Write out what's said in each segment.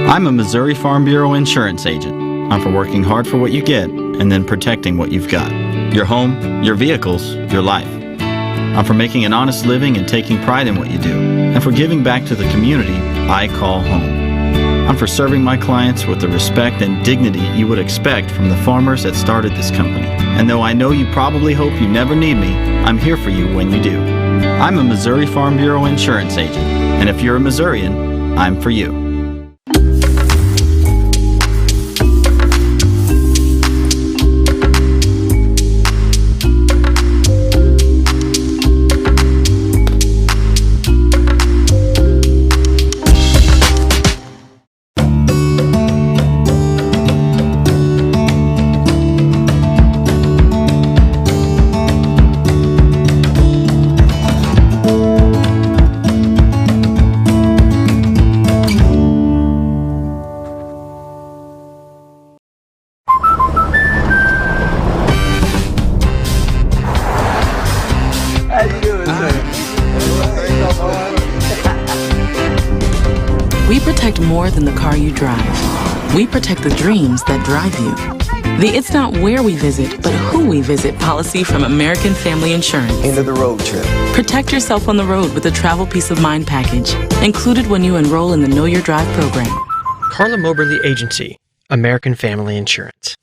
I'm a Missouri Farm Bureau insurance agent. I'm for working hard for what you get and then protecting what you've got. Your home, your vehicles, your life. I'm for making an honest living and taking pride in what you do, and for giving back to the community I call home. I'm for serving my clients with the respect and dignity you would expect from the farmers that started this company. And though I know you probably hope you never need me, I'm here for you when you do. I'm a Missouri Farm Bureau insurance agent, and if you're a Missourian, I'm for you. We protect more than the car you drive. We protect the dreams that drive you. The It's Not Where We Visit, but Who We Visit policy from American Family Insurance. End of the road trip. Protect yourself on the road with the Travel Peace of Mind package, included when you enroll in the Know Your Drive program. CARLA MOBERLY Agency, American Family Insurance.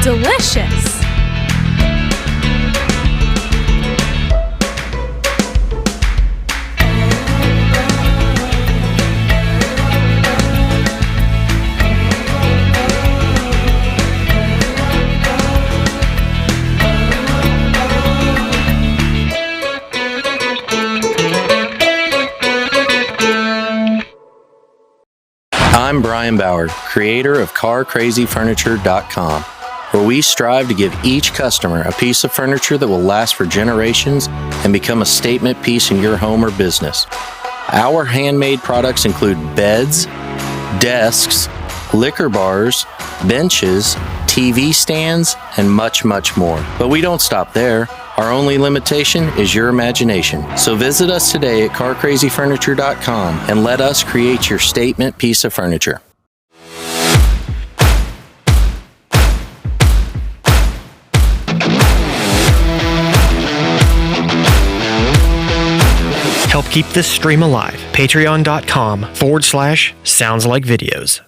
Delicious! I'm Brian Bauer, creator of CarCrazyFurniture.com, where we strive to give each customer a piece of furniture that will last for generations and become a statement piece in your home or business. Our handmade products include beds, desks, liquor bars, benches, TV stands, and much, much more. But we don't stop there. Our only limitation is your imagination. So visit us today at CarCrazyFurniture.com and let us create your statement piece of furniture. Help keep this stream alive. Patreon.com/SoundsLikeVideos.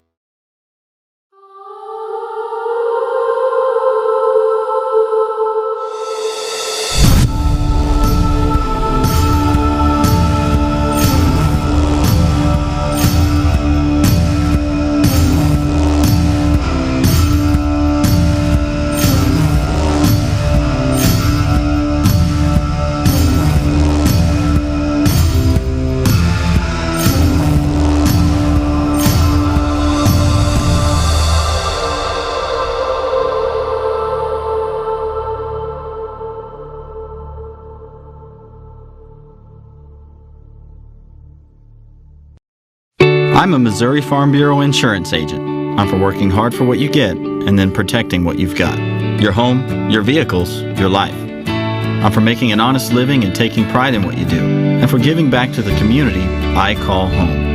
I'm a Missouri Farm Bureau insurance agent. I'm for working hard for what you get and then protecting what you've got. Your home, your vehicles, your life. I'm for making an honest living and taking pride in what you do, and for giving back to the community I call home.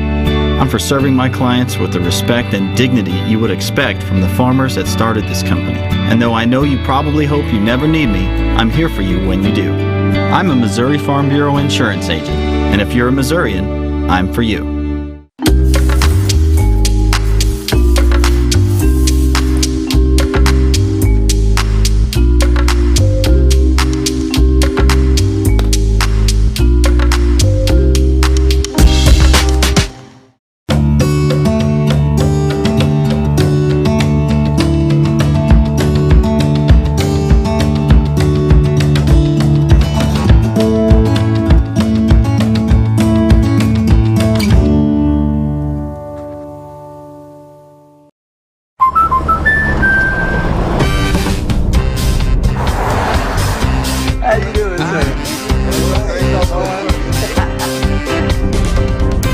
I'm for serving my clients with the respect and dignity you would expect from the farmers that started this company. And though I know you probably hope you never need me, I'm here for you when you do. I'm a Missouri Farm Bureau insurance agent, and if you're a Missourian, I'm for you.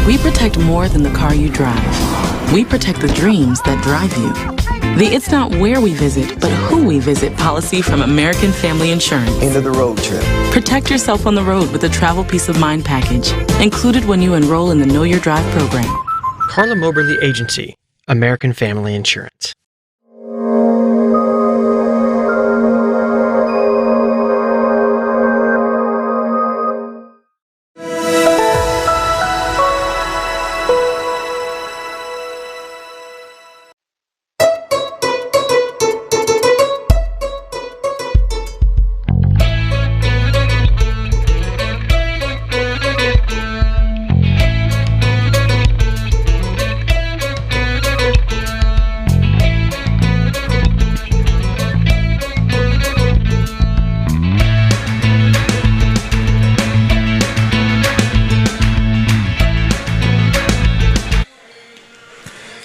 We protect more than the car you drive. We protect the dreams that drive you. The "it's not where we visit, but who we visit" policy from American Family Insurance. End of the road trip. Protect yourself on the road with the Travel Peace of Mind package, included when you enroll in the Know Your Drive program. CARLA MOBERLY Agency, American Family Insurance.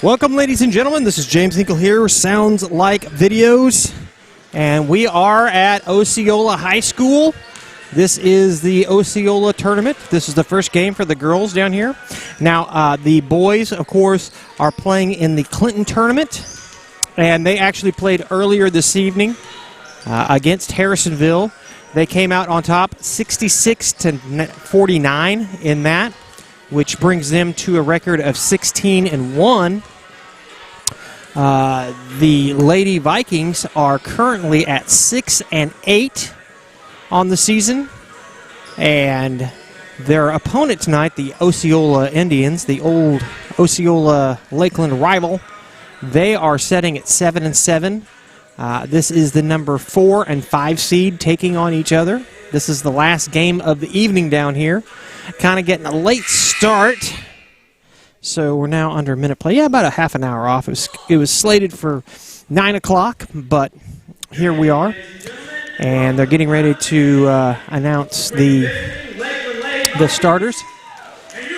Welcome, ladies and gentlemen. This is James Hinkle here, Sounds Like Videos, and we are at Osceola High School. This is the Osceola tournament. This is the first game for the girls down here. Now, the boys, of course, are playing in the Clinton tournament, and they actually played earlier this evening against Harrisonville. They came out on top 66-49 in that, which brings them to a record of 16-1. The Lady Vikings are currently at 6-8 on the season, and their opponent tonight, the Osceola Indians, the old Osceola Lakeland rival, they are setting at 7-7. This is the number 4 and 5 seed taking on each other. This is the last game of the evening down here. Kind of getting a late start. So we're now under a minute play. Yeah, about a half an hour off. It was slated for 9 o'clock, but here we are. And they're getting ready to announce the starters.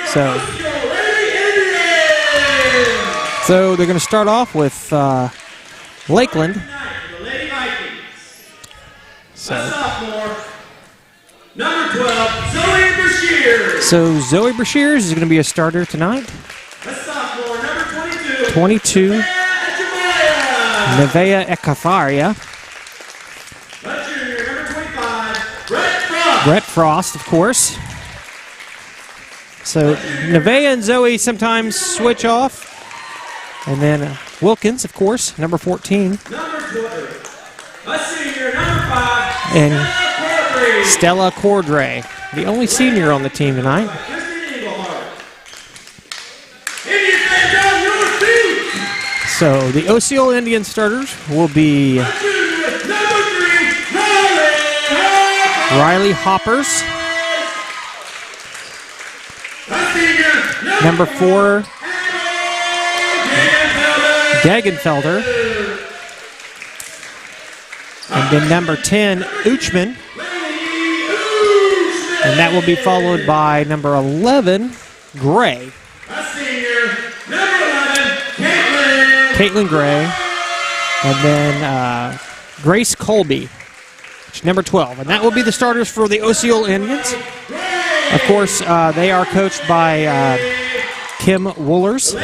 So they're going to start off with Lakeland. Number 12, Zoe Brashears. So Zoe Brashears is going to be a starter tonight. A sophomore, number 22. 22. Nevaeh Ekafaria. A junior, number 25, Brett Frost. Brett Frost, of course. So Nevaeh and Zoe sometimes switch off. And then Wilkins, of course, number 14. Number 20, a senior, number 5, And Stella Cordray, the only senior on the team tonight. So the Osceola Indian starters will be Riley Hoppers, number 4 Dagenfelder, and then number 10 Uchman. And that will be followed by number 11, Gray. Caitlin Gray. And then Grace Colby, number 12. And that will be the starters for the Osceola Indians. Of course, they are coached by Kim Woolers.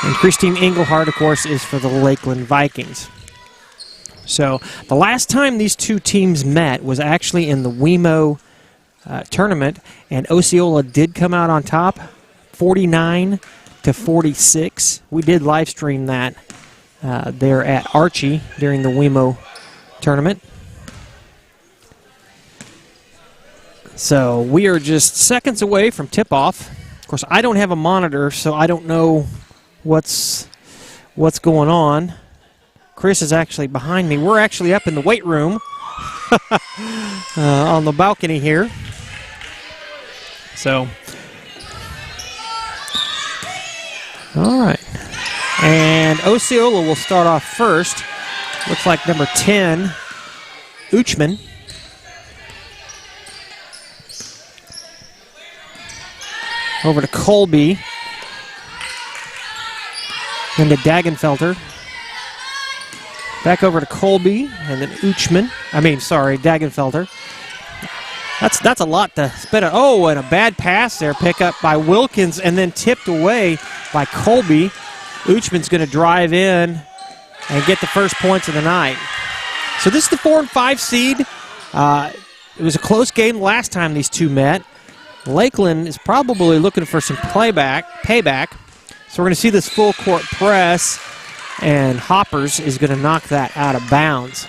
And Christine Engelhardt, of course, is for the Lakeland Vikings. So the last time these two teams met was actually in the WeMo tournament, and Osceola did come out on top, 49-46. We did live stream that there at Archie during the WeMo tournament. So we are just seconds away from tip-off. Of course, I don't have a monitor, so I don't know what's going on. Chris is actually behind me. We're actually up in the weight room on the balcony here. So, all right. And Osceola will start off first. Looks like number 10, Uchman. Over to Colby. Then to Dagenfelter. Back over to Colby, and then Uchman. Dagenfelter. That's a lot to spit out. Oh, and a bad pass there. Pick up by Wilkins, and then tipped away by Colby. Uchman's going to drive in and get the first points of the night. So this is the 4 and 5 seed. It was a close game last time these two met. Lakeland is probably looking for some payback. So we're going to see this full court press, and Hoppers is going to knock that out of bounds.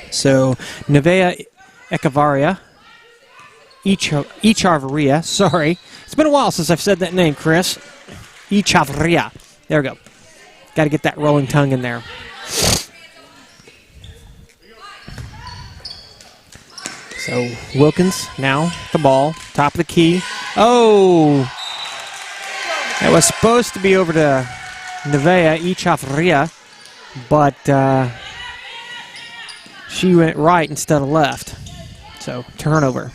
So Nevea Echarvaria, sorry. It's been a while since I've said that name, Chris. Echarvaria. There we go. Got to get that rolling tongue in there. So Wilkins now the ball, top of the key. Oh, that was supposed to be over to Nevea Echarvaria, but she went right instead of left. So turnover.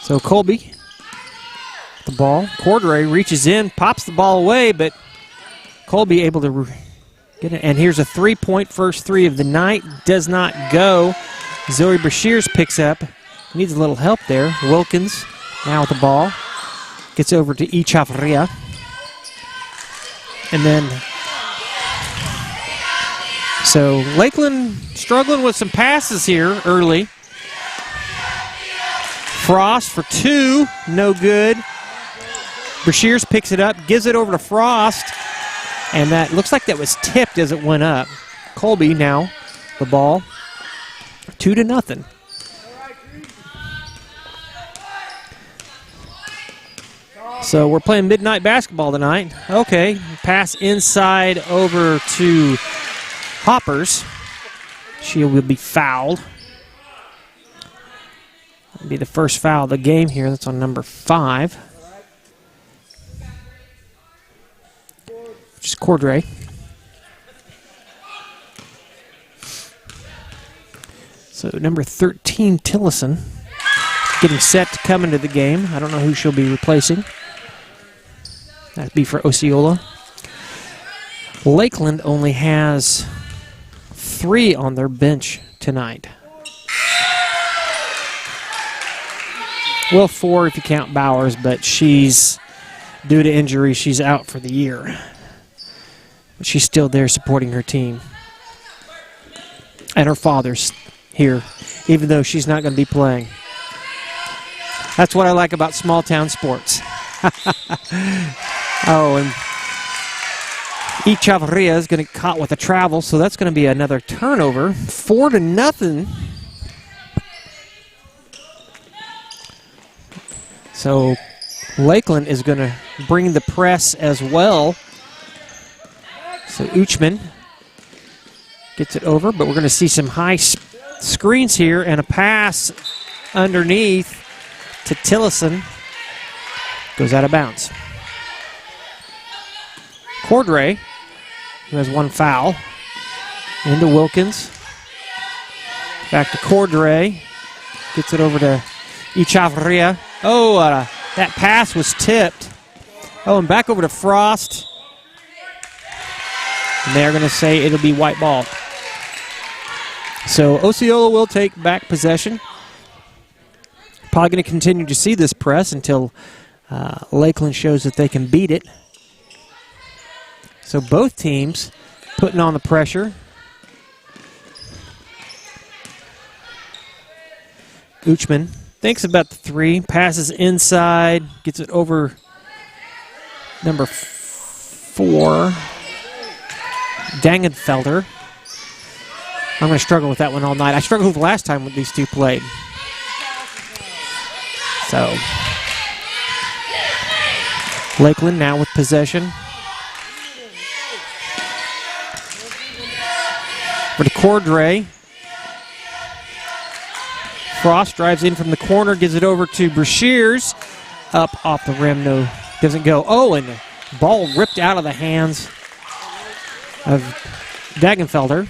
So Colby, the ball. Cordray reaches in, pops the ball away, but Colby able to get it. And here's a three-point first three of the night. Does not go. Zoe Brashears picks up. Needs a little help there. Wilkins now with the ball. Gets over to Echarvaria. And then, so Lakeland struggling with some passes here early. Frost for two, no good. Brashears picks it up, gives it over to Frost, and that looks like that was tipped as it went up. Colby now, the ball, 2-0. So we're playing midnight basketball tonight. Okay, pass inside over to Hoppers. She will be fouled. That'll be the first foul of the game here. That's on number 5. Which is Cordray. So number 13, Tillison, getting set to come into the game. I don't know who she'll be replacing. That'd be for Osceola. Lakeland only has 3 on their bench tonight. Well, 4 if you count Bowers, but she's, due to injury, she's out for the year. But she's still there supporting her team. And her father's here, even though she's not going to be playing. That's what I like about small-town sports. Oh, and Echarvaria is going to get caught with a travel, so that's going to be another turnover. 4-0. So Lakeland is going to bring the press as well. So Uchman gets it over, but we're going to see some high screens here and a pass underneath to Tillison. Goes out of bounds. Cordray, who has 1 foul, into Wilkins. Back to Cordray. Gets it over to Echarvaria. Oh, that pass was tipped. Oh, and back over to Frost. And they're going to say it'll be white ball. So Osceola will take back possession. Probably going to continue to see this press until Lakeland shows that they can beat it. So both teams putting on the pressure. Uchman thinks about the 3, passes inside, gets it over number 4, Dangenfelder. I'm going to struggle with that one all night. I struggled with the last time when these two played. So, Lakeland now with possession. For the Cordray. Frost drives in from the corner, gives it over to Brashears. Up off the rim, no, doesn't go. Oh, and the ball ripped out of the hands of Dagenfelder.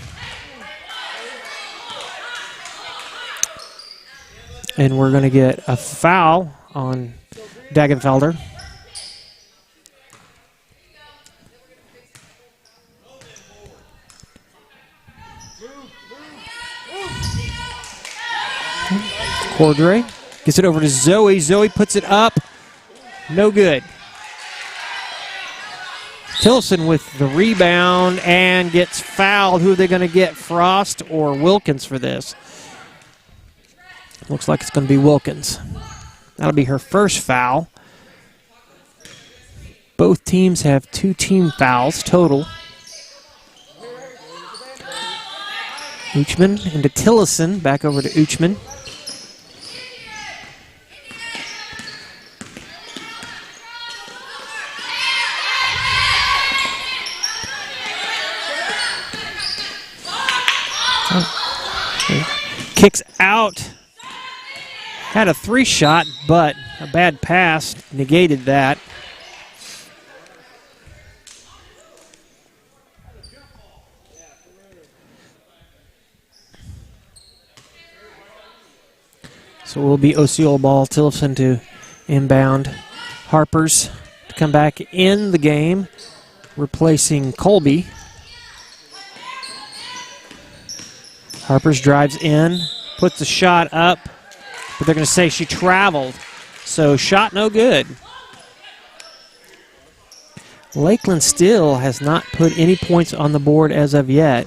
And we're going to get a foul on Dagenfelder. Cordray gets it over to Zoe. Zoe puts it up. No good. Tilson with the rebound and gets fouled. Who are they going to get, Frost or Wilkins for this? Looks like it's going to be Wilkins. That'll be her first foul. Both teams have 2 team fouls total. Uchman into Tillison. Back over to Uchman. Kicks out. Had a 3 shot, but a bad pass negated that. So it will be Osceola ball. Tillison to inbound. Harpers to come back in the game, replacing Colby. Harpers drives in, puts the shot up, but they're going to say she traveled. So shot no good. Lakeland still has not put any points on the board as of yet.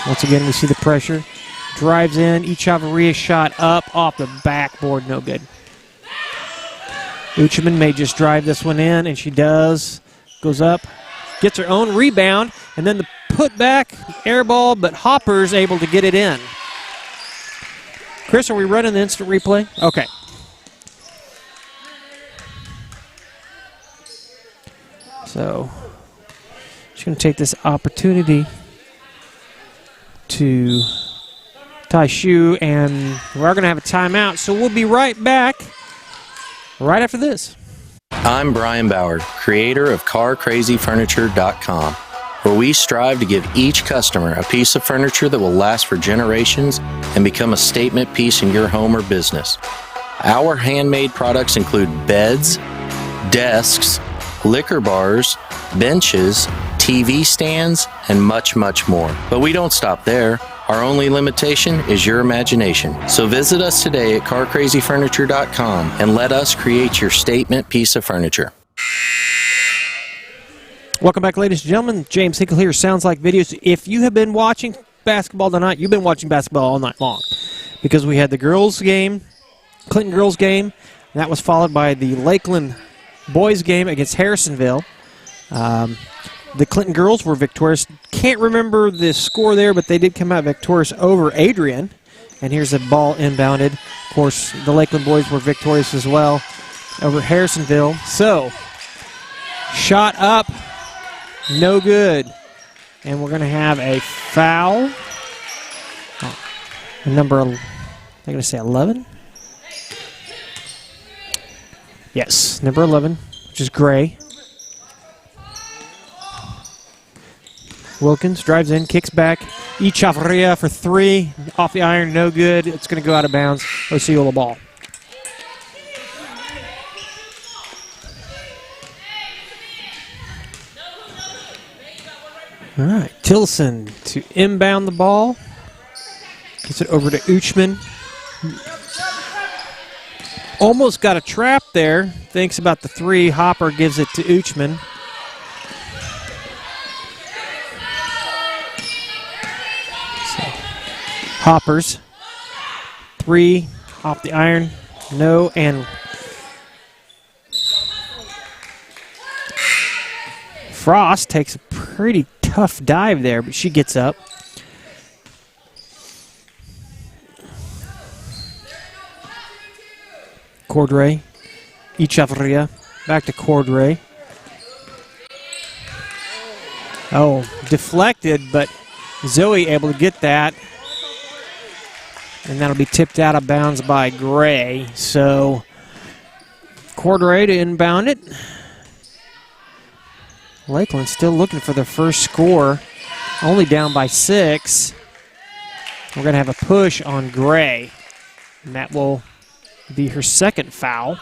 Once again, we see the pressure. Drives in, Echevarria shot up off the backboard, no good. Uchman may just drive this one in, and she does. Goes up, gets her own rebound, and then the putback, air ball, but Hopper's able to get it in. Chris, are we running the instant replay? Okay. So, she's going to take this opportunity to tie shoe, and we're going to have a timeout, so we'll be right back right after this. I'm Brian Bauer, creator of CarCrazyFurniture.com, where we strive to give each customer a piece of furniture that will last for generations and become a statement piece in your home or business. Our handmade products include beds, desks, liquor bars, benches, TV stands, and much, much more. But we don't stop there. Our only limitation is your imagination. So visit us today at CarCrazyFurniture.com and let us create your statement piece of furniture. Welcome back, ladies and gentlemen. James Hinkle here, Sounds Like Videos. If you have been watching basketball tonight, you've been watching basketball all night long, because we had the girls' game, Clinton girls' game, and that was followed by the Lakeland boys' game against Harrisonville. The Clinton girls were victorious. Can't remember the score there, but they did come out victorious over Adrian. And here's the ball inbounded. Of course, the Lakeland boys were victorious as well over Harrisonville. So, shot up, no good. And we're going to have a foul. Number, I'm going to say 11. Yes, number 11, which is Gray. Wilkins drives in, kicks back. Echevarria for 3. Off the iron, no good. It's going to go out of bounds. Osceola ball. All right, Tilson to inbound the ball. Gets it over to Uchman. Almost got a trap there. Thinks about the 3. Hopper gives it to Uchman. Hoppers. 3 off the iron. No, and Frost takes a pretty tough dive there, but she gets up. Cordray, Echeverria, back to Cordray. Oh, deflected, but Zoe able to get that. And that'll be tipped out of bounds by Gray. So, Cordray to inbound it. Lakeland still looking for their first score. Only down by 6. We're going to have a push on Gray. And that will be her second foul.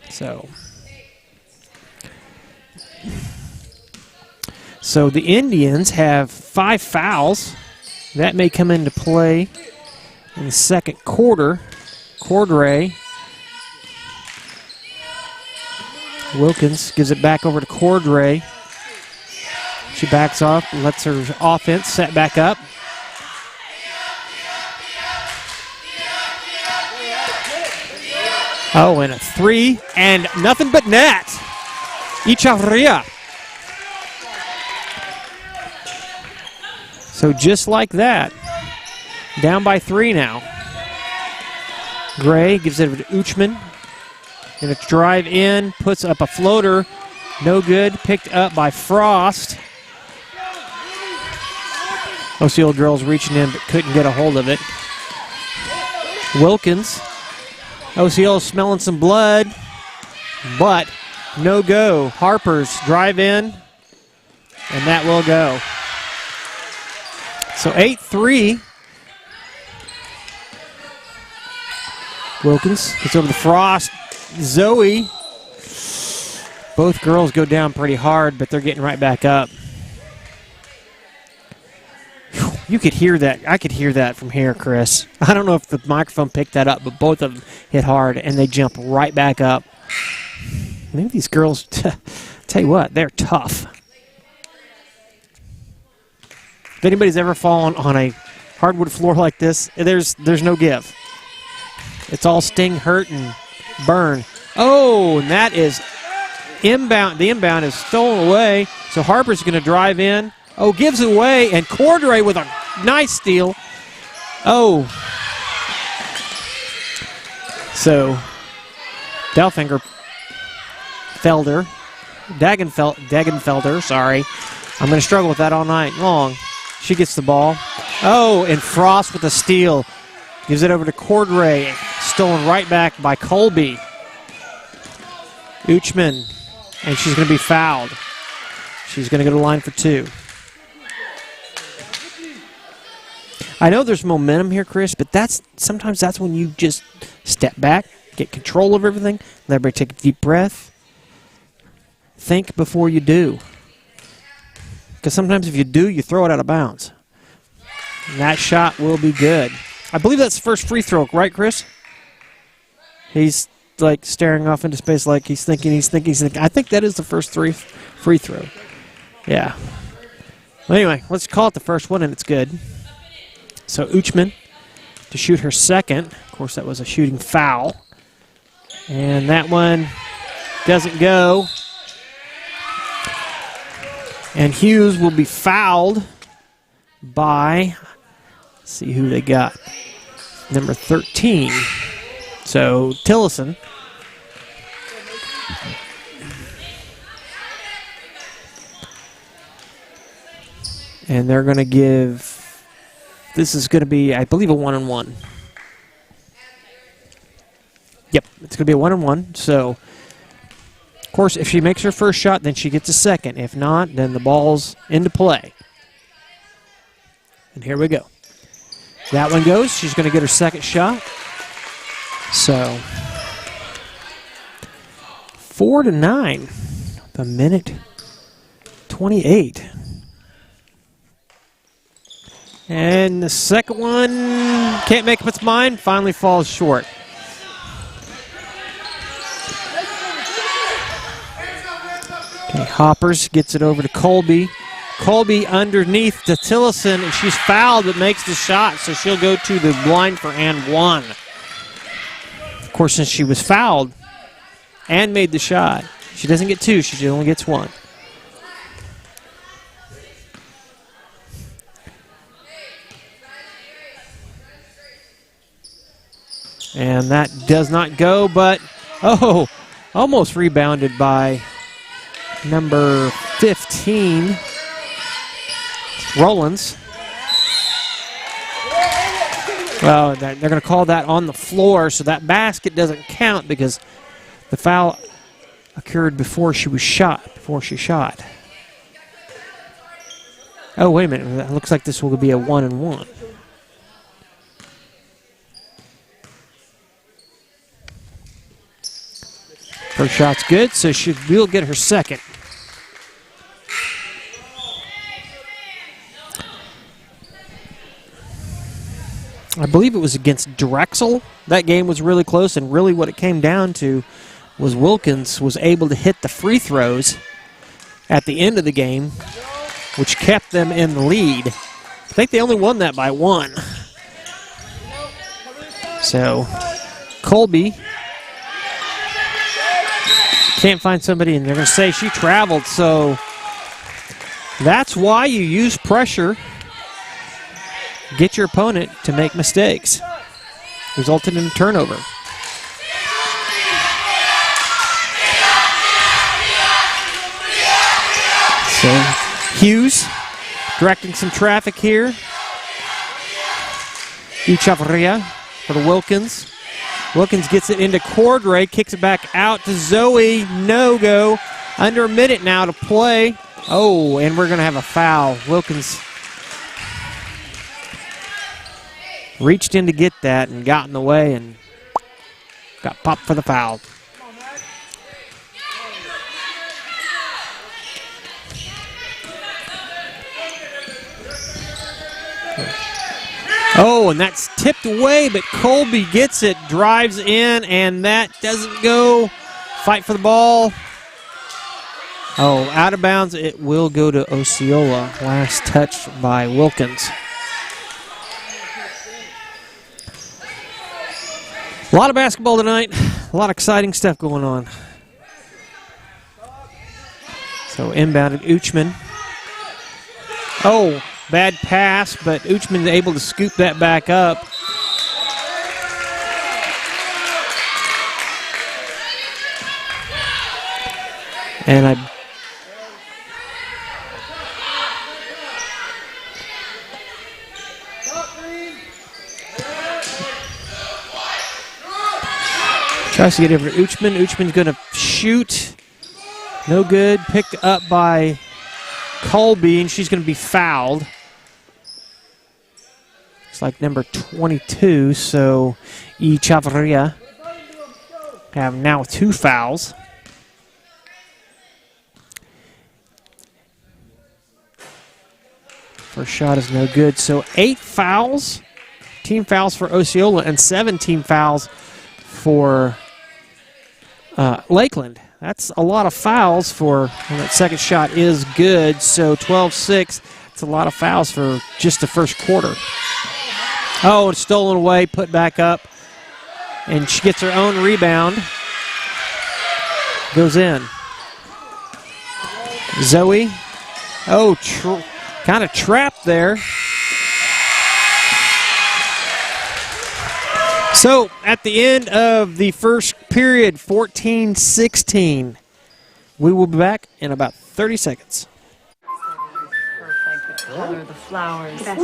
So the Indians have 5 fouls. That may come into play in the second quarter. Cordray. Wilkins gives it back over to Cordray. She backs off, lets her offense set back up. Oh, and a 3, and nothing but net. Echeverria. So just like that, down by 3 now. Gray gives it over to Uchman. And a drive in, puts up a floater. No good, picked up by Frost. Osceola girls reaching in but couldn't get a hold of it. Wilkins. Osceola smelling some blood, but no go. Harper's drive in, and that will go. So 8-3. Wilkins gets over to Frost. Zoe. Both girls go down pretty hard, but they're getting right back up. You could hear that. I could hear that from here, Chris. I don't know if the microphone picked that up, but both of them hit hard, and they jump right back up. Maybe these girls, tell you what, they're tough. If anybody's ever fallen on a hardwood floor like this, there's no give. It's all sting, hurt, and burn. Oh, and that is inbound. The inbound is stolen away, so Harper's going to drive in. Oh, gives it away, and Cordray with a nice steal. Oh. So, Dagenfelder, sorry. I'm going to struggle with that all night long. She gets the ball. Oh, and Frost with a steal. Gives it over to Cordray. Stolen right back by Colby. Uchman, and she's going to be fouled. She's going to go to the line for 2. I know there's momentum here, Chris, but sometimes that's when you just step back, get control of everything, let everybody take a deep breath. Think before you do. Because sometimes if you do, you throw it out of bounds. And that shot will be good. I believe that's the first free throw, right, Chris? He's like staring off into space like he's thinking. I think that is the first free throw. Yeah. Well, anyway, let's call it the first one, and it's good. So Uchman to shoot her second. Of course, that was a shooting foul. And that one doesn't go. And Hughes will be fouled by, let's see who they got, number 13. So Tillison. And they're going to give, this is going to be, I believe, a 1-on-1. Yep, it's going to be a 1-on-1. So, of course, if she makes her first shot, then she gets a second. If not, then the ball's into play. And here we go. That one goes. She's going to get her second shot. So, 4-9. A minute 28. And the second one can't make up its mind, finally falls short. Okay, Hoppers gets it over to Colby. Colby underneath to Tillison, and she's fouled but makes the shot, so she'll go to the line for and one. Of course, since she was fouled and made the shot, she doesn't get two, she only gets one. And that does not go, but, oh, almost rebounded by number 15, Rollins. Well, they're going to call that on the floor, so that basket doesn't count because the foul occurred before she shot. Oh, wait a minute. It looks like this will be a 1-and-1. First shot's good, so she will get her second. I believe it was against Drexel. That game was really close, and really what it came down to was Wilkins was able to hit the free throws at the end of the game, which kept them in the lead. I think they only won that by one. So, Colby can't find somebody, and they're going to say she traveled, so that's why you use pressure. Get your opponent to make mistakes. Resulted in a turnover. So, Hughes directing some traffic here. Echevarria for the Wilkins. Wilkins gets it into Cordray, kicks it back out to Zoe. No go. Under a minute now to play. Oh, and we're going to have a foul. Wilkins reached in to get that and got in the way and got popped for the foul. Oh, and that's tipped away, but Colby gets it, drives in, and that doesn't go. Fight for the ball. Oh, out of bounds. It will go to Osceola. Last touch by Wilkins. A lot of basketball tonight. A lot of exciting stuff going on. So inbounded Uchman. Oh, bad pass, but Uchman's able to scoop that back up. And I tries to get over to Uchman. Uchman's going to shoot. No good. Picked up by Colby, and she's going to be fouled. It's like number 22, so Echevarria have now 2 fouls. First shot is no good, so 8 fouls. Team fouls for Osceola and 17 fouls for Lakeland. That's a lot of fouls for, and that second shot is good, so 12-6. It's a lot of fouls for just the first quarter. Oh, it's stolen away, put back up, and she gets her own rebound. Goes in. Zoe. Oh, kind of trapped there. So, at the end of the first period, 14-16. We will be back in about 30 seconds. Perfect. The color, the flowers. The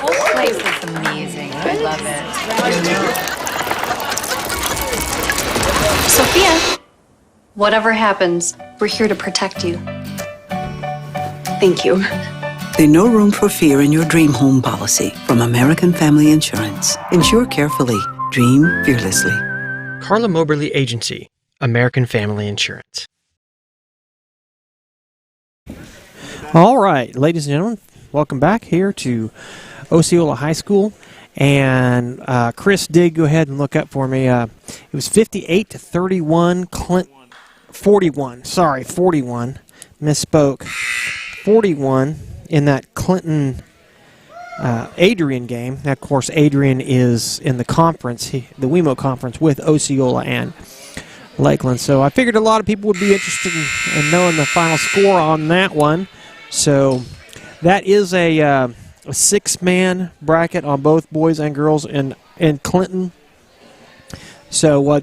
whole place is amazing. I love it. Sophia, whatever happens, we're here to protect you. Thank you. There's no room for fear in your dream home policy from American Family Insurance. Insure carefully. Dream fearlessly. CARLA MOBERLY Agency, American Family Insurance. All right, ladies and gentlemen, welcome back here to Osceola High School. And Chris did go ahead and look up for me. It was 58-31, 41. Misspoke. 41 in that Clinton Adrian game. Now, of course, Adrian is in the conference, the WeMo conference with Osceola and Lakeland. So I figured a lot of people would be interested in knowing the final score on that one. So that is a 6-man bracket on both boys and girls in Clinton. So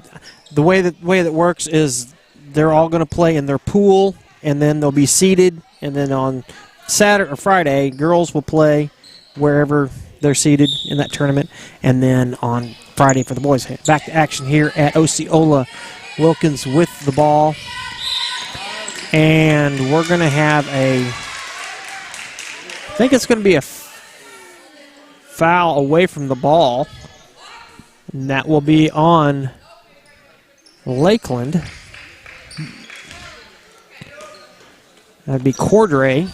the way that works is they're all going to play in their pool, and then they'll be seeded. And then on Saturday or Friday, girls will play wherever they're seated in that tournament. And then on Friday for the boys, back to action here at Osceola. Wilkins with the ball. And we're going to have I think it's going to be a foul away from the ball. And that will be on Lakeland. That'd be Cordray.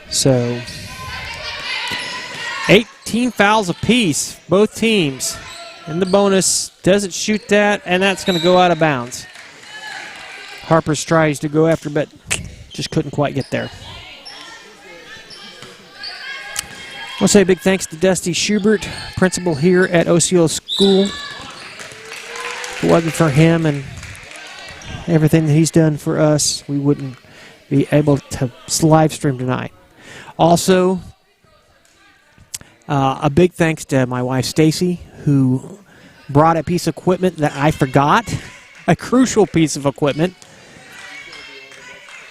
So 18 fouls apiece, both teams. And the bonus doesn't shoot that, and that's going to go out of bounds. Harper's tries to go after, but just couldn't quite get there. I want to say a big thanks to Dusty Schubert, principal here at Osceola School. If it wasn't for him and everything that he's done for us, we wouldn't be able to live stream tonight. Also, a big thanks to my wife Stacy, who brought a piece of equipment that I forgot, a crucial piece of equipment.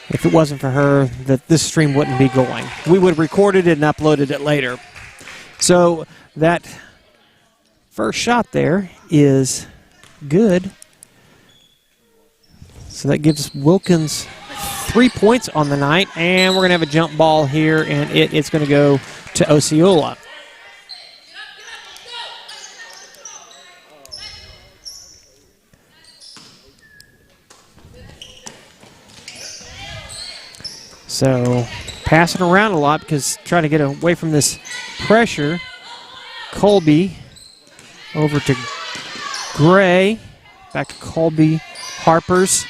If it wasn't for her, this stream wouldn't be going. We would have recorded it and uploaded it later. So that first shot there is good. So that gives Wilkins 3 points on the night, and we're going to have a jump ball here, and it's going to go to Osceola. So passing around a lot because trying to get away from this pressure. Colby over to Gray. Back to Colby. Harpers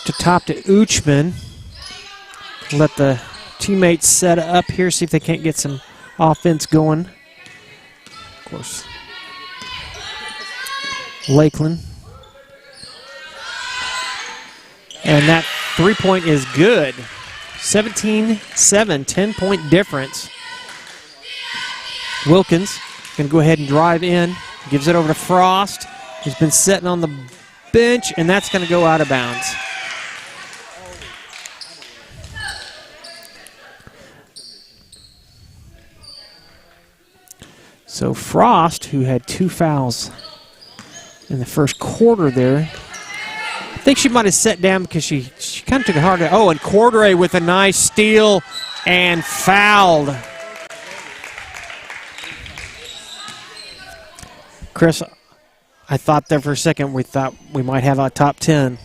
to top to Uchman. Let the teammates set up here, see if they can't get some offense going. Of course, Lakeland. And that 3-point is good. 17-7, 10-point difference. Wilkins going to go ahead and drive in. Gives it over to Frost, who's been sitting on the bench, and that's going to go out of bounds. So Frost, who had 2 fouls in the first quarter there, I think she might have sat down because she kind of took it hard. Oh, and Cordray with a nice steal and fouled. Chris, I thought there for a second we thought we might have a top 10.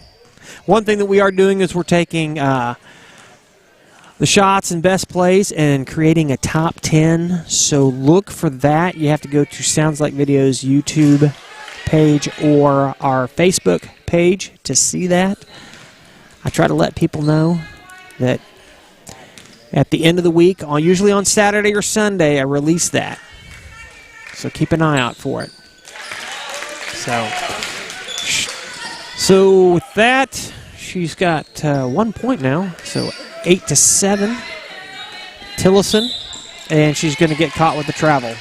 One thing that we are doing is we're taking the shots and best plays and creating a top 10. So look for that. You have to go to Sounds Like Video's YouTube page or our Facebook page to see that. I try to let people know that at the end of the week, usually on Saturday or Sunday, I release that. So keep an eye out for it. So with that, she's got 1 point now. So 8-7. Tillison, and she's going to get caught with the travel.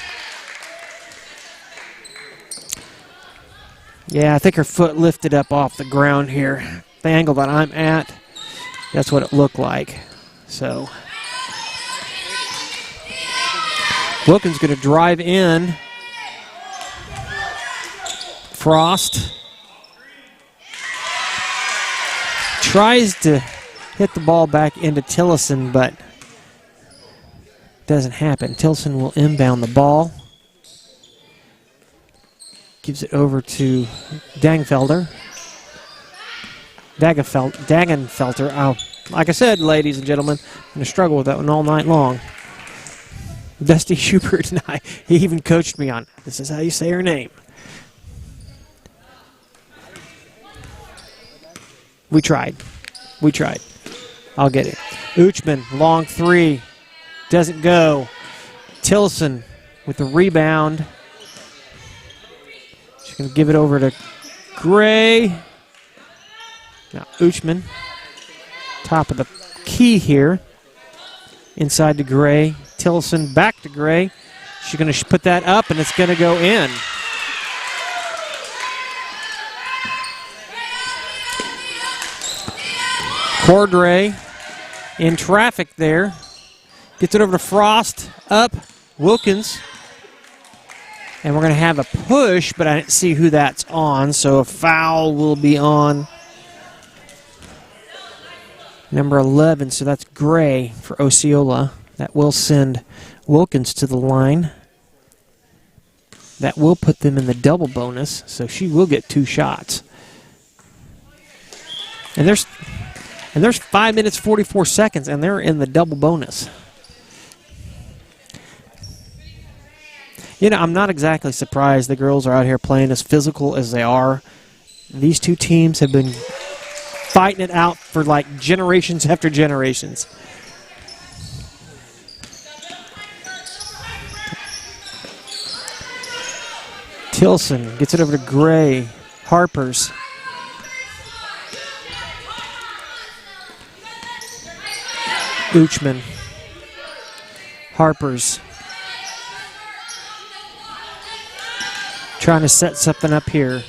Yeah, I think her foot lifted up off the ground here. The angle that I'm at, that's what it looked like. So Wilkins going to drive in. Frost tries to hit the ball back into Tillison, but doesn't happen. Tillison will inbound the ball. Gives it over to Dagenfelter. Oh, like I said, ladies and gentlemen, I'm going to struggle with that one all night long. Dusty Schubert and I, he even coached me on, this is how you say her name. We tried. I'll get it. Uchman, long three. Doesn't go. Tilson with the rebound. She's going to give it over to Gray. Now Uchman, top of the key here. Inside to Gray. Tilson back to Gray. She's going to put that up, and it's going to go in. Cordray in traffic there. Gets it over to Frost. Up. Wilkins. And we're going to have a push, but I didn't see who that's on, so a foul will be on number 11, so that's Gray for Osceola. That will send Wilkins to the line. That will put them in the double bonus, so she will get 2 shots. And there's 5 minutes, 44 seconds, and they're in the double bonus. You know, I'm not exactly surprised the girls are out here playing as physical as they are. These two teams have been fighting it out for like generations after generations. Tilson gets it over to Gray. Harpers. Uchman. Harpers. Trying to set something up here.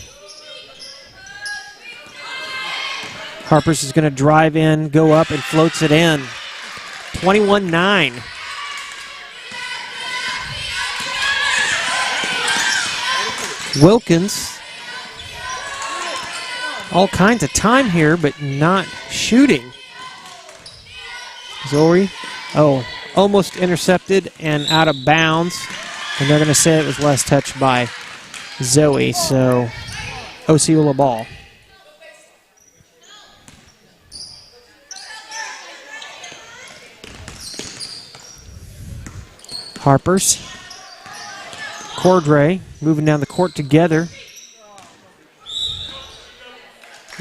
Harpers is going to drive in, go up, and floats it in. 21-9. Wilkins. All kinds of time here, but not shooting. Zori. Oh, almost intercepted and out of bounds. And they're going to say it was last touched by Zoe, so Osceola ball. Harpers. Cordray moving down the court together.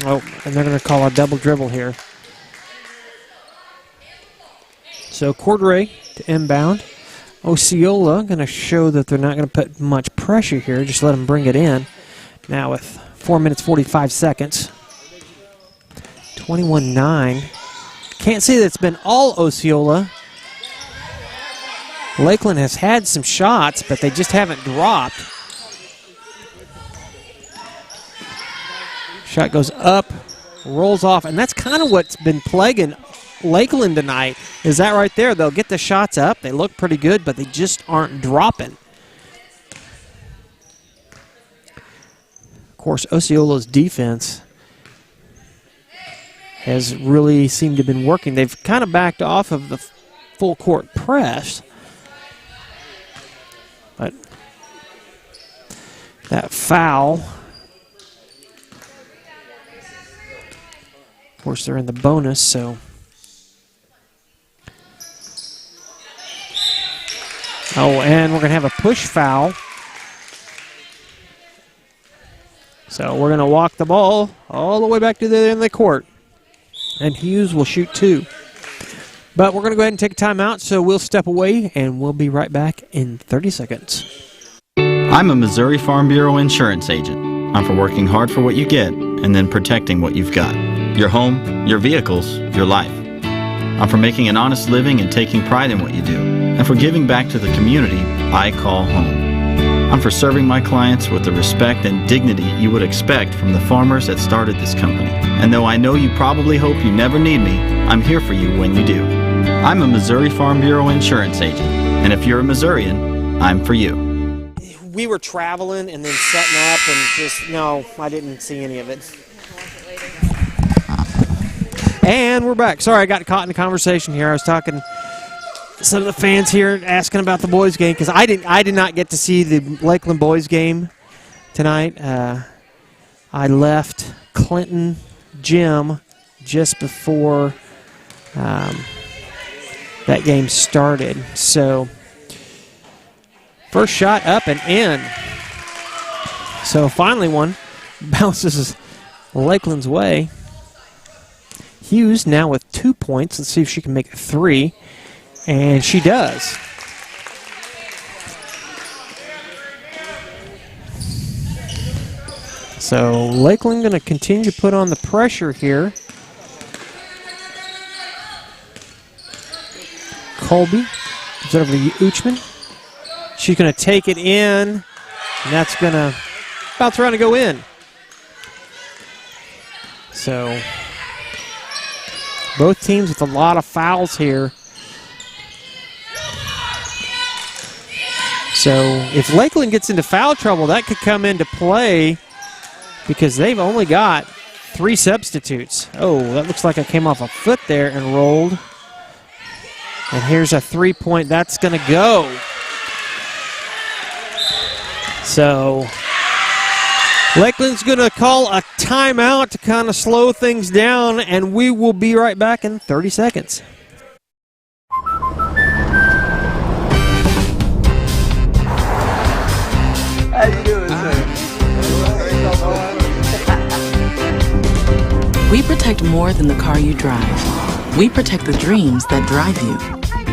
Oh, and they're going to call a double dribble here. So Cordray to inbound. Osceola going to show that they're not going to put much pressure here. Just let them bring it in. Now with 4 minutes, 45 seconds. 21-9. Can't say that it's been all Osceola. Lakeland has had some shots, but they just haven't dropped. Shot goes up, rolls off, and that's kind of what's been plaguing Lakeland tonight, is that right there. They'll get the shots up. They look pretty good, but they just aren't dropping. Of course, Osceola's defense has really seemed to have been working. They've kind of backed off of the full court press. But that foul, of course, they're in the bonus, so. Oh, and we're going to have a push foul. So we're going to walk the ball all the way back to the end of the court. And Hughes will shoot 2. But we're going to go ahead and take a timeout, so we'll step away, and we'll be right back in 30 seconds. I'm a Missouri Farm Bureau insurance agent. I'm for working hard for what you get and then protecting what you've got. Your home, your vehicles, your life. I'm for making an honest living and taking pride in what you do, and for giving back to the community I call home. I'm for serving my clients with the respect and dignity you would expect from the farmers that started this company. And though I know you probably hope you never need me, I'm here for you when you do. I'm a Missouri Farm Bureau insurance agent, and if you're a Missourian, I'm for you. We were traveling and then setting up and just, no, I didn't see any of it. And we're back. Sorry, I got caught in a conversation here. I was talking to some of the fans here asking about the boys' game because I did not get to see the Lakeland boys' game tonight. I left Clinton Gym just before that game started. So first shot up and in. So finally one bounces Lakeland's way. Hughes now with 2 points. Let's see if she can make it 3. And she does. So Lakeland going to continue to put on the pressure here. Colby gives it over to Uchman. She's going to take it in, and that's going to bounce around and go in. So both teams with a lot of fouls here. So if Lakeland gets into foul trouble, that could come into play because they've only got 3 substitutes. Oh, that looks like it came off a foot there and rolled. And here's a 3-point. That's going to go. So Lakeland's going to call a timeout to kind of slow things down, and we will be right back in 30 seconds. How you doing, sir? We protect more than the car you drive. We protect the dreams that drive you.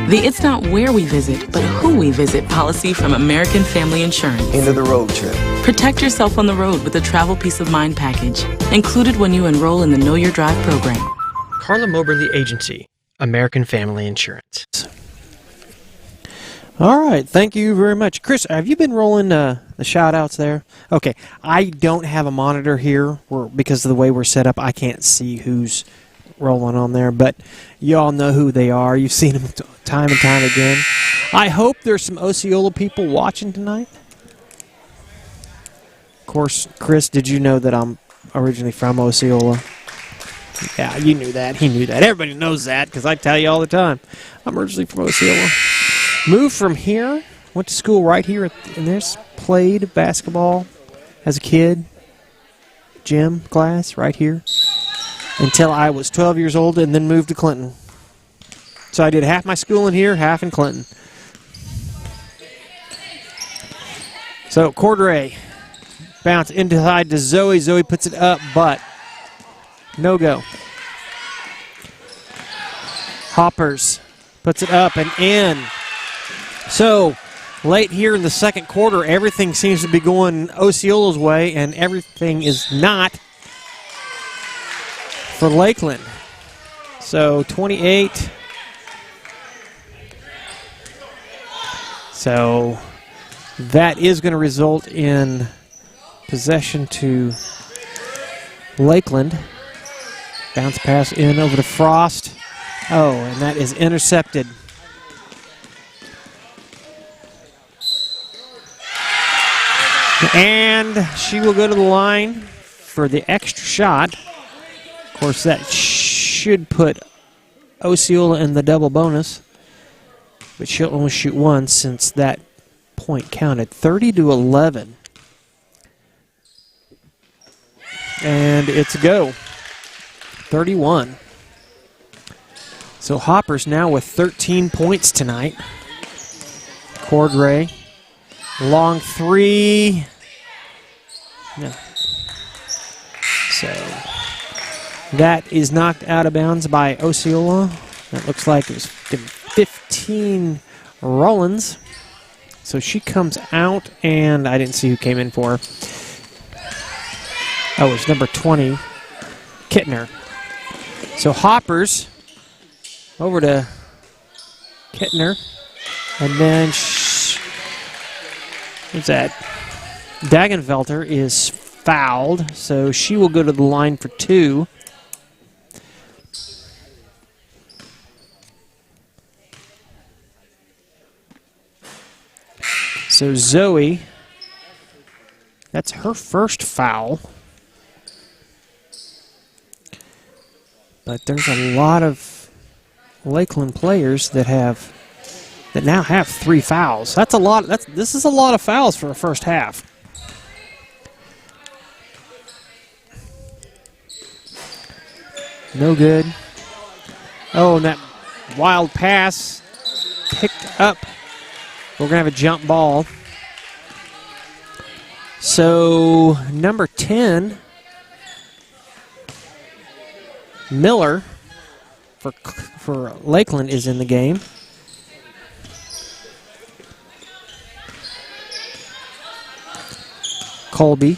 The It's Not Where We Visit, but Who We Visit policy from American Family Insurance. End of the road trip. Protect yourself on the road with the Travel Peace of Mind package, included when you enroll in the Know Your Drive program. CARLA MOBERLY Agency, American Family Insurance. All right, thank you very much. Chris, have you been rolling the shout-outs there? Okay, I don't have a monitor here because of the way we're set up. I can't see who's rolling on there, but you all know who they are. You've seen them time and time again. I hope there's some Osceola people watching tonight. Of course, Chris, did you know that I'm originally from Osceola? Yeah, you knew that. He knew that. Everybody knows that because I tell you all the time. I'm originally from Osceola. Moved from here, went to school right here in this, played basketball as a kid, gym class right here, until I was 12 years old and then moved to Clinton. So I did half my schooling here, half in Clinton. So Cordray, bounce inside to Zoe. Zoe puts it up, but no go. Hoppers puts it up and in. So, late here in the second quarter, everything seems to be going Osceola's way, and everything is not for Lakeland. So, 28. So, that is going to result in possession to Lakeland. Bounce pass in over to Frost. Oh, and that is intercepted. And she will go to the line for the extra shot. Of course, that should put Osceola in the double bonus. But she'll only shoot one since that point counted. 30-11. And it's a go. 31. So Hopper's now with 13 points tonight. Cordray. Long three. No. So that is knocked out of bounds by Osceola. That looks like it was 15 Rollins. So she comes out, and I didn't see who came in for her. Oh, it's number 20, Kittner. So Hoppers over to Kittner, and then what's that? Dagenfelter is fouled, so she will go to the line for 2. So Zoe, that's her first foul. But there's a lot of Lakeland players that now have 3 fouls. That's a lot. This is a lot of fouls for a first half. No good. Oh, and that wild pass picked up. We're going to have a jump ball. So number 10, Miller, for Lakeland is in the game. Colby.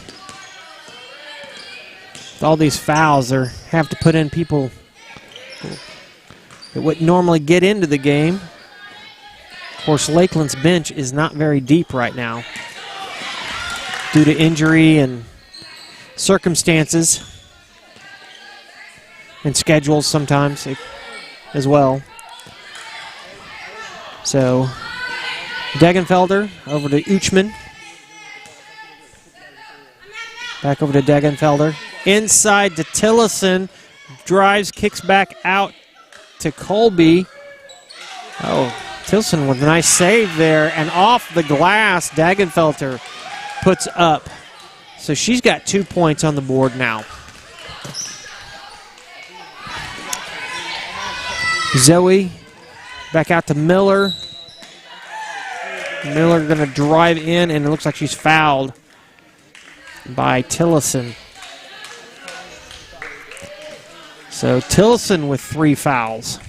All these fouls have to put in people that wouldn't normally get into the game. Of course, Lakeland's bench is not very deep right now due to injury and circumstances and schedules sometimes as well. So, Degenfelder over to Uchman. Back over to Degenfelder. Inside to Tillison. Drives, kicks back out to Colby. Oh, Tillison with a nice save there. And off the glass, Degenfelder puts up. So she's got 2 points on the board now. Zoe back out to Miller. Miller going to drive in, and it looks like she's fouled by Tillison. So Tillison with 3 fouls.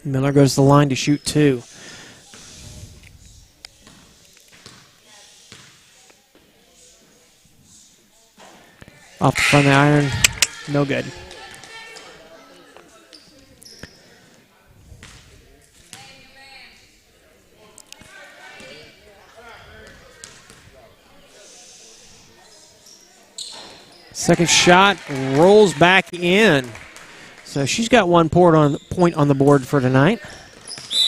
Miller goes to the line to shoot 2. Off the front of the iron, no good. Second shot rolls back in. So she's got 1 point on the board for tonight.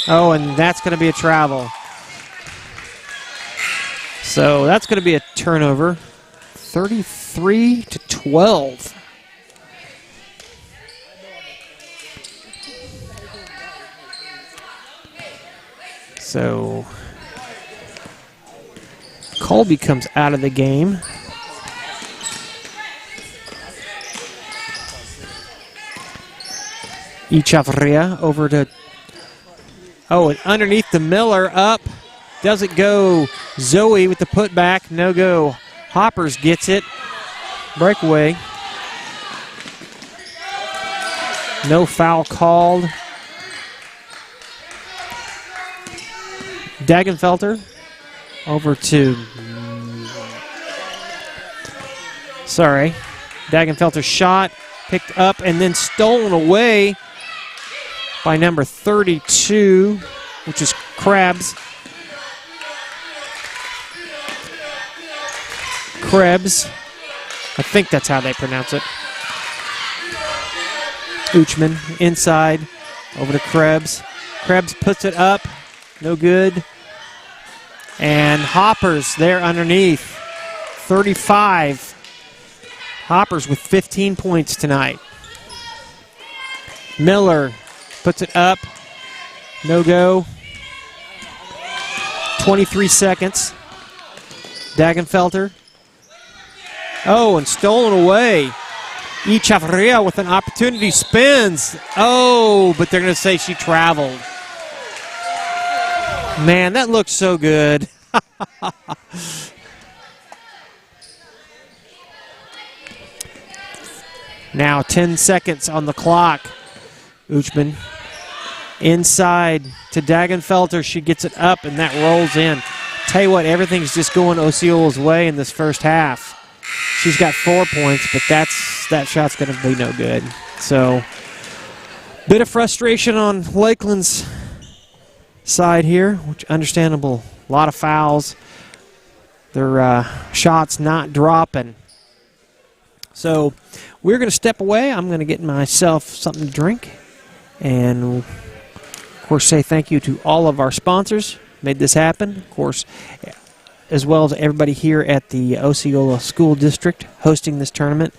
Oh, and that's going to be a travel. So that's going to be a turnover. 33-12. So Colby comes out of the game. Echavarria over to, and underneath the Miller, up. Doesn't go. Zoe with the putback, no go. Hoppers gets it. Breakaway. No foul called. Dagenfelter over to, Dagenfelter's shot picked up and then stolen away by number 32, which is Krebs. I think that's how they pronounce it. Uchman inside, over to Krebs. Krebs puts it up, no good. And Hoppers there underneath, 35. Hoppers with 15 points tonight. Miller puts it up. No go. 23 seconds. Dagenfelter. Oh, and stolen away. Echavarria with an opportunity. Spins. Oh, but they're going to say she traveled. Man, that looks so good. Now 10 seconds on the clock. Uchman inside to Dagenfelter. She gets it up, and that rolls in. Tell you what, everything's just going Osceola's way in this first half. She's got 4 points, but that shot's going to be no good. So, bit of frustration on Lakeland's side here, which understandable. A lot of fouls. Their shots not dropping. So, we're going to step away. I'm going to get myself something to drink. And, of course, say thank you to all of our sponsors. Made this happen. Of course, as well as everybody here at the Osceola School District hosting this tournament.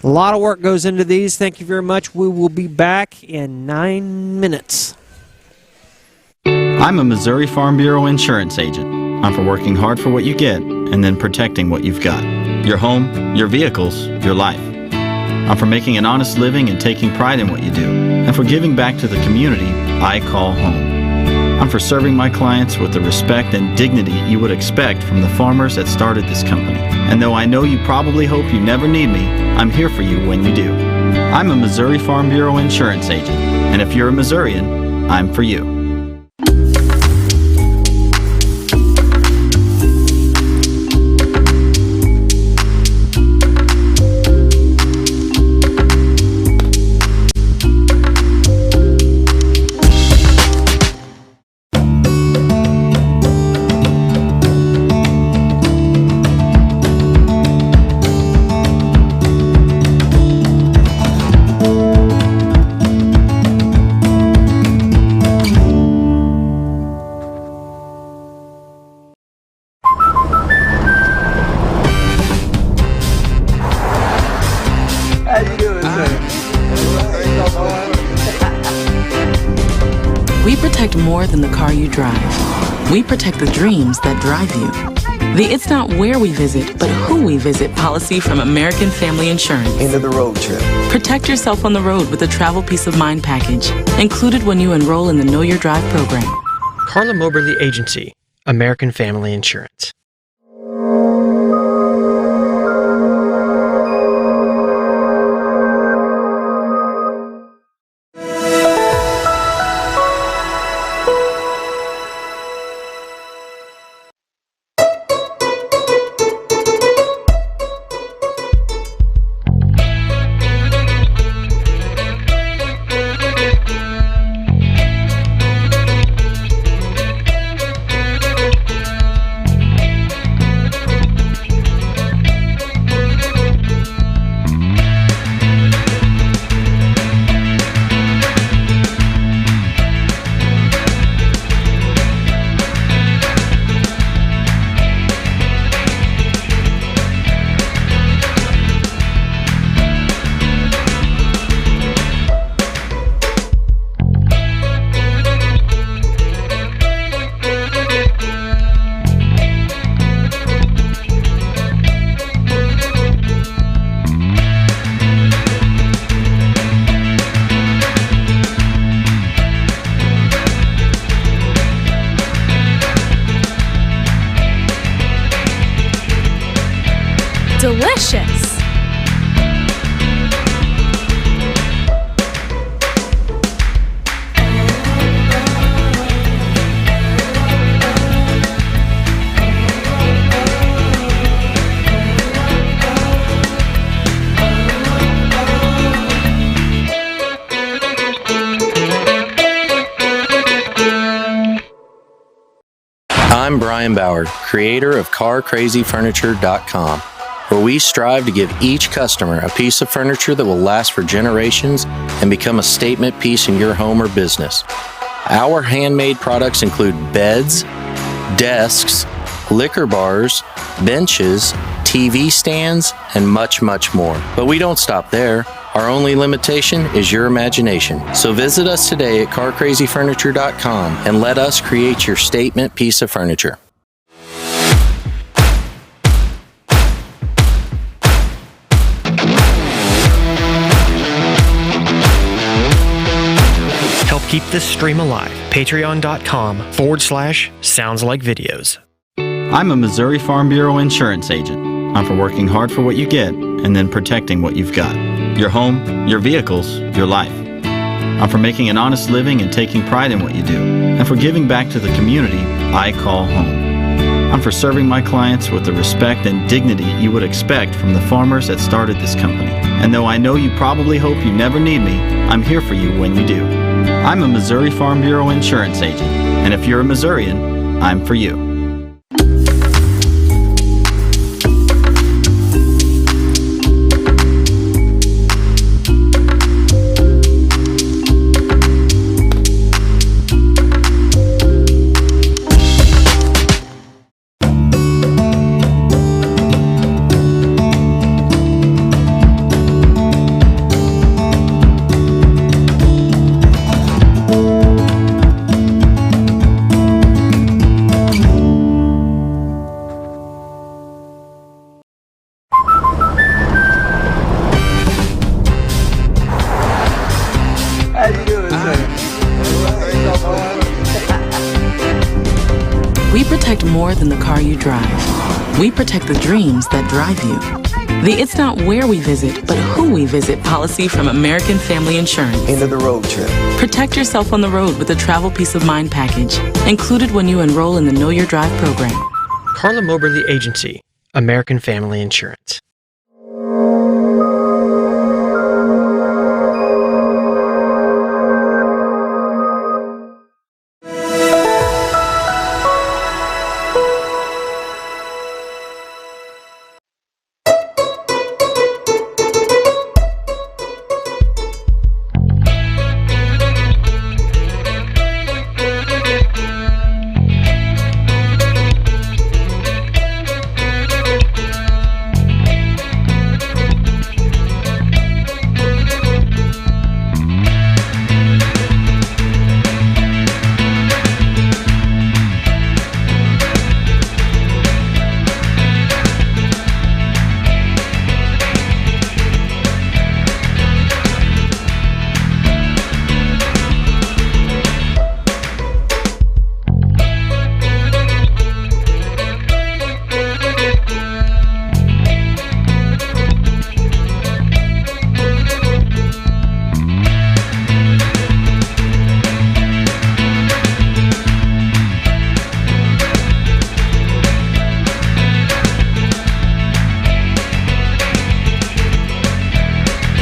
A lot of work goes into these. Thank you very much. We will be back in 9 minutes. I'm a Missouri Farm Bureau insurance agent. I'm for working hard for what you get and then protecting what you've got. Your home, your vehicles, your life. I'm for making an honest living and taking pride in what you do, and for giving back to the community I call home. I'm for serving my clients with the respect and dignity you would expect from the farmers that started this company. And though I know you probably hope you never need me, I'm here for you when you do. I'm a Missouri Farm Bureau insurance agent, and if you're a Missourian, I'm for you. How you doing, sir? We protect more than the car you drive. We protect the dreams that drive you. The It's Not Where We Visit, but Who We Visit policy from American Family Insurance. End of the road trip. Protect yourself on the road with a travel peace of mind package, included when you enroll in the Know Your Drive program. CARLA MOBERLY Agency, American Family Insurance. Delicious! I'm Brian Bauer, creator of CarCrazyFurniture.com, where we strive to give each customer a piece of furniture that will last for generations and become a statement piece in your home or business. Our handmade products include beds, desks, liquor bars, benches, TV stands, and much, much more. But we don't stop there. Our only limitation is your imagination. So visit us today at CarCrazyFurniture.com and let us create your statement piece of furniture. Help keep this stream alive. Patreon.com/Sounds Like Videos. I'm a Missouri Farm Bureau insurance agent. I'm for working hard for what you get and then protecting what you've got. Your home, your vehicles, your life. I'm for making an honest living and taking pride in what you do, and for giving back to the community I call home. I'm for serving my clients with the respect and dignity you would expect from the farmers that started this company. And though I know you probably hope you never need me, I'm here for you when you do. I'm a Missouri Farm Bureau insurance agent, and if you're a Missourian, I'm for you. We protect more than the car you drive. We protect the dreams that drive you. The "It's not where we visit, but who we visit" policy from American Family Insurance. End of the road trip. Protect yourself on the road with the Travel Peace of Mind package, included when you enroll in the Know Your Drive program. CARLA MOBERLY Agency, American Family Insurance.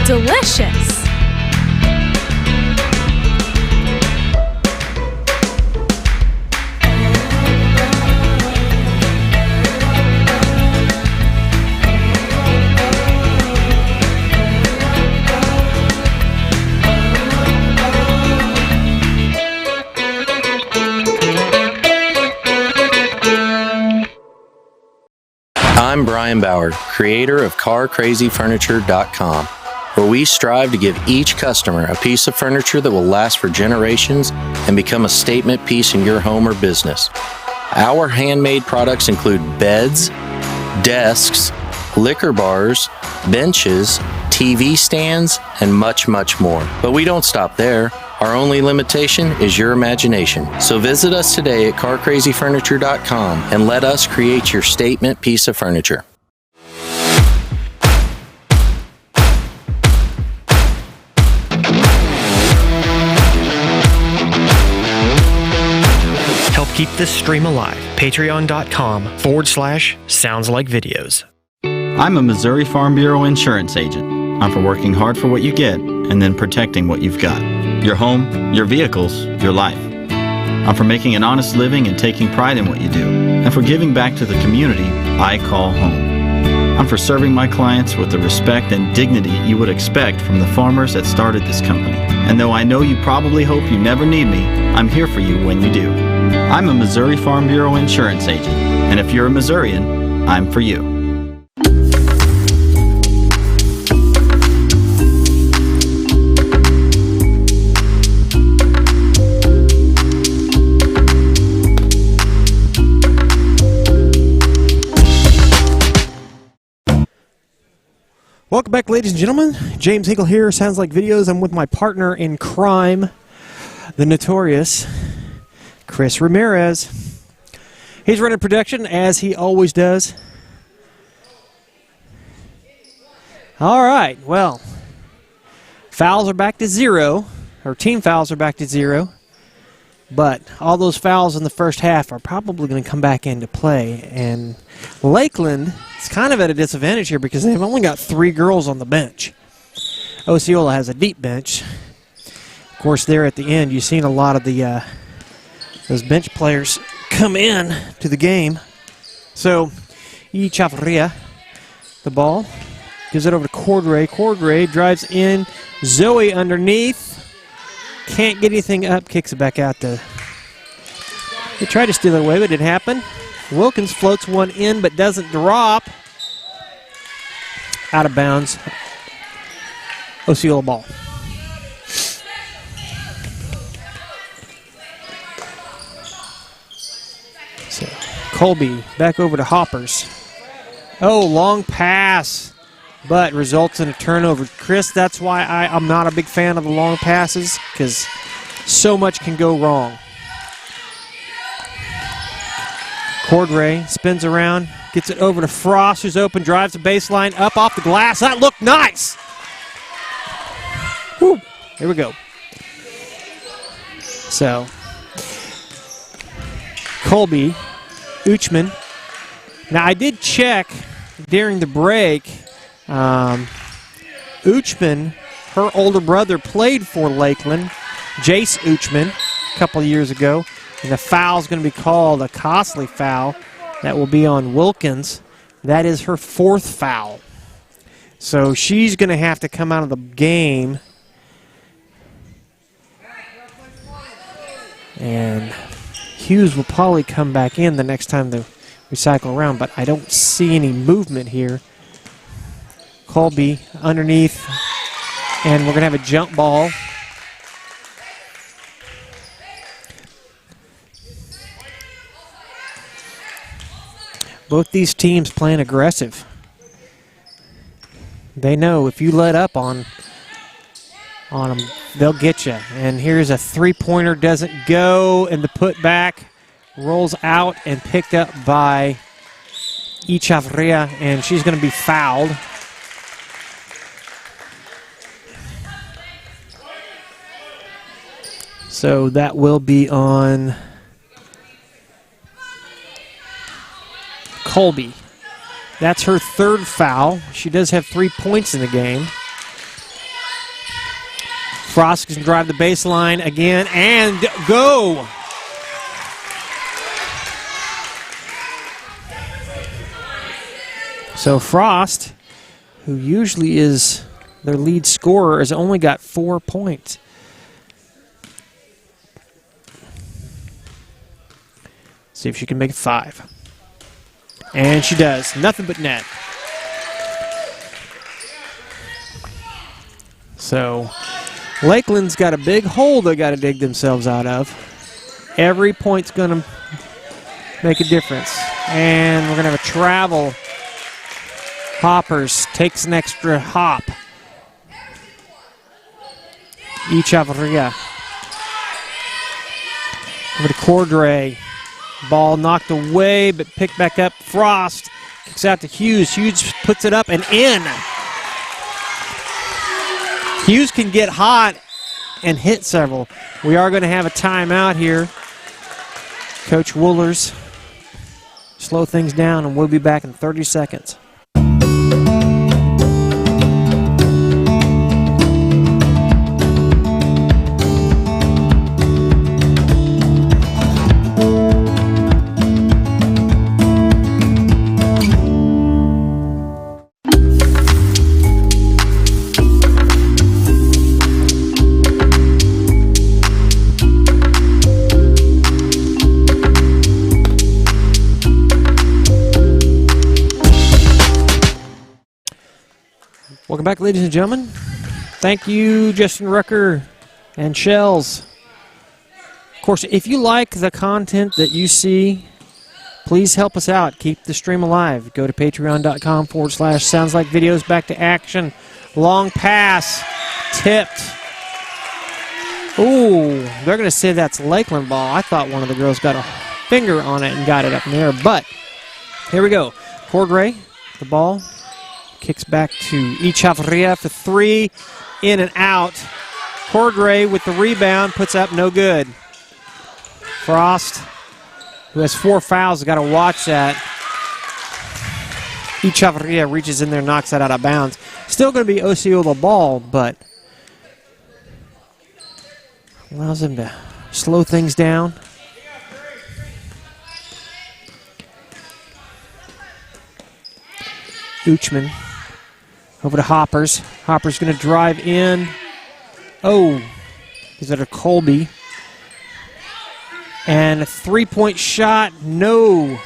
Delicious! I'm Brian Bauer, creator of CarCrazyFurniture.com, where we strive to give each customer a piece of furniture that will last for generations and become a statement piece in your home or business. Our handmade products include beds, desks, liquor bars, benches, TV stands, and much, much more. But we don't stop there. Our only limitation is your imagination. So visit us today at CarCrazyFurniture.com and let us create your statement piece of furniture. Help keep this stream alive. Patreon.com/Sounds Like Videos. I'm a Missouri Farm Bureau insurance agent. I'm for working hard for what you get and then protecting what you've got. Your home, your vehicles, your life. I'm for making an honest living and taking pride in what you do, and for giving back to the community I call home. I'm for serving my clients with the respect and dignity you would expect from the farmers that started this company. And though I know you probably hope you never need me, I'm here for you when you do. I'm a Missouri Farm Bureau insurance agent, and if you're a Missourian, I'm for you. Welcome back, ladies and gentlemen. James Hinkle here, Sounds Like Videos. I'm with my partner in crime, the notorious Chris Ramirez. He's running production, as he always does. All right, well, fouls are back to 0, or team fouls are back to 0, but all those fouls in the first half are probably going to come back into play, and Lakeland is kind of at a disadvantage here because they've only got 3 girls on the bench. Osceola has a deep bench. Of course, there at the end, you've seen a lot of the those bench players come in to the game. So, Chavarria, the ball, gives it over to Cordray. Cordray drives in. Zoe underneath. Can't get anything up. Kicks it back out to. They tried to steal it away, but it didn't happen. Wilkins floats one in, but doesn't drop. Out of bounds. Osceola ball. So Colby back over to Hoppers. Oh, long pass, but results in a turnover. Chris, that's why I'm not a big fan of the long passes, because so much can go wrong. Cordray spins around, gets it over to Frost, who's open, drives the baseline, up off the glass. That looked nice. Whew. Here we go. So, Colby, Uchman. Now, I did check during the break. Uchman, her older brother, played for Lakeland, Jace Uchman, a couple of years ago. And the foul's going to be called a costly foul. That will be on Wilkins. That is her 4th foul. So she's going to have to come out of the game. And Hughes will probably come back in the next time they recycle around, but I don't see any movement here. Colby underneath, and we're going to have a jump ball. Both these teams playing aggressive. They know if you let up on them, they'll get you. And here's a three-pointer, doesn't go, and the putback rolls out and picked up by Echevarria, and she's going to be fouled. So that will be on Colby. That's her 3rd foul. She does have 3 points in the game. Frost can drive the baseline again and go. So Frost, who usually is their lead scorer, has only got 4 points. See if she can make it 5. And she does. Nothing but net. So Lakeland's got a big hole they got to dig themselves out of. Every point's going to make a difference. And we're going to have a travel. Hoppers takes an extra hop. Echevarria. Over to Cordray. Ball knocked away, but picked back up. Frost kicks out to Hughes. Hughes puts it up and in. Hughes can get hot and hit several. We are going to have a timeout here. Coach Woolers slow things down, and we'll be back in 30 seconds. Welcome back, ladies and gentlemen. Thank you, Justin Rucker and Chels. Of course, if you like the content that you see, please help us out. Keep the stream alive. Go to patreon.com/sounds like videos. Back to action. Long pass. Tipped. Ooh, they're going to say that's Lakeland ball. I thought one of the girls got a finger on it and got it up in the air, but here we go. Cordray, the ball. Kicks back to Echevarria for 3, in and out. Cordray with the rebound, puts up no good. Frost, who has 4 fouls, has got to watch that. Echevarria reaches in there, knocks that out of bounds. Still going to be Osceola ball, but allows them to slow things down. Uchman. Over to Hoppers. Hoppers going to drive in. Oh, he's at a Colby. And a 3-point shot. No.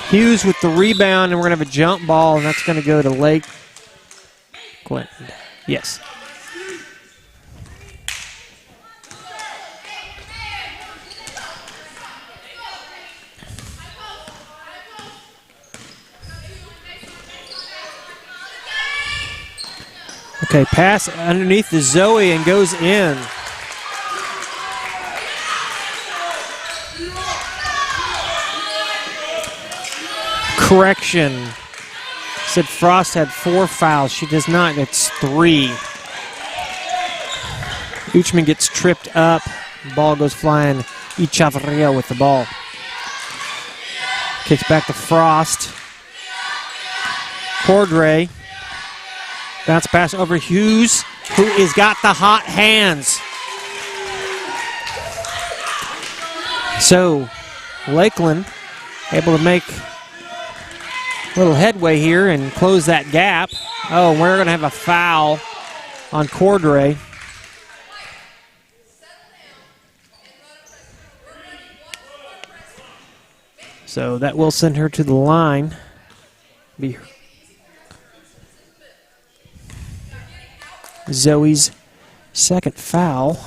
Hughes with the rebound, and we're going to have a jump ball, and that's going to go to Lakeland. Yes. Okay, pass underneath the Zoe and goes in. Correction. Said Frost had 4 fouls. She does not. It's 3. Uchman gets tripped up. Ball goes flying. Echavarria with the ball. Kicks back to Frost. Cordray. Bounce pass over Hughes, who has got the hot hands. So, Lakeland able to make a little headway here and close that gap. Oh, we're going to have a foul on Cordray. So that will send her to the line. Be Zoe's second foul.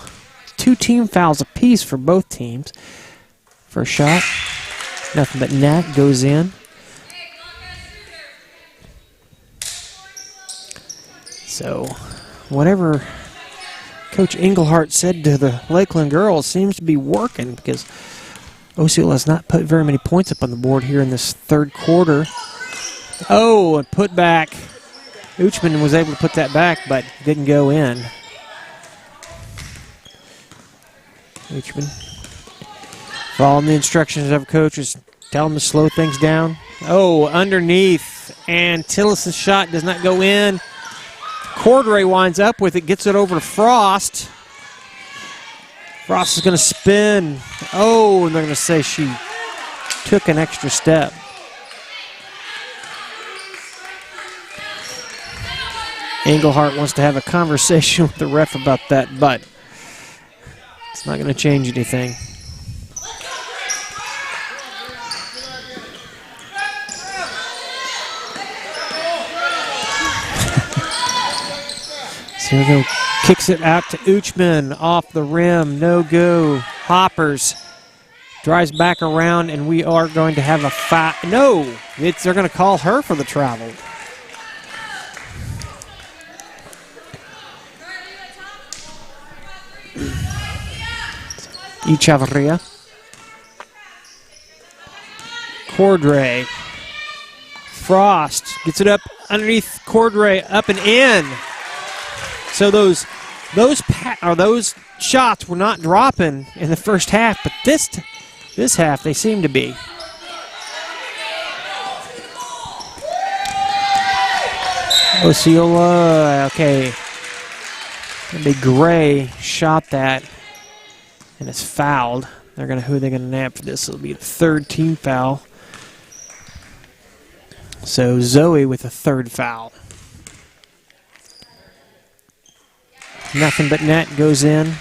2 team fouls apiece for both teams. First shot, nothing but net, goes in. So, whatever Coach Englehart said to the Lakeland girls seems to be working, because Osceola has not put very many points up on the board here in this third quarter. Oh, and put back. Uchman was able to put that back, but didn't go in. Uchman following the instructions of coaches, tell him to slow things down. Oh, underneath, and Tillis' shot does not go in. Cordray winds up with it, gets it over to Frost. Frost is going to spin. Oh, and they're going to say she took an extra step. Englehart wants to have a conversation with the ref about that, but it's not going to change anything. So kicks it out to Uchman off the rim, no go. Hoppers drives back around, and we are going to have a foul. No, they're going to call her for the travel. Echavarria. Cordray. Frost gets it up underneath Cordray, up and in. So those shots were not dropping in the first half, but this half they seem to be. Osceola, okay. The Gray shot that and it's fouled. Who are they gonna nab for this? It'll be the third team foul. So Zoe with a third foul. Nothing but net goes in.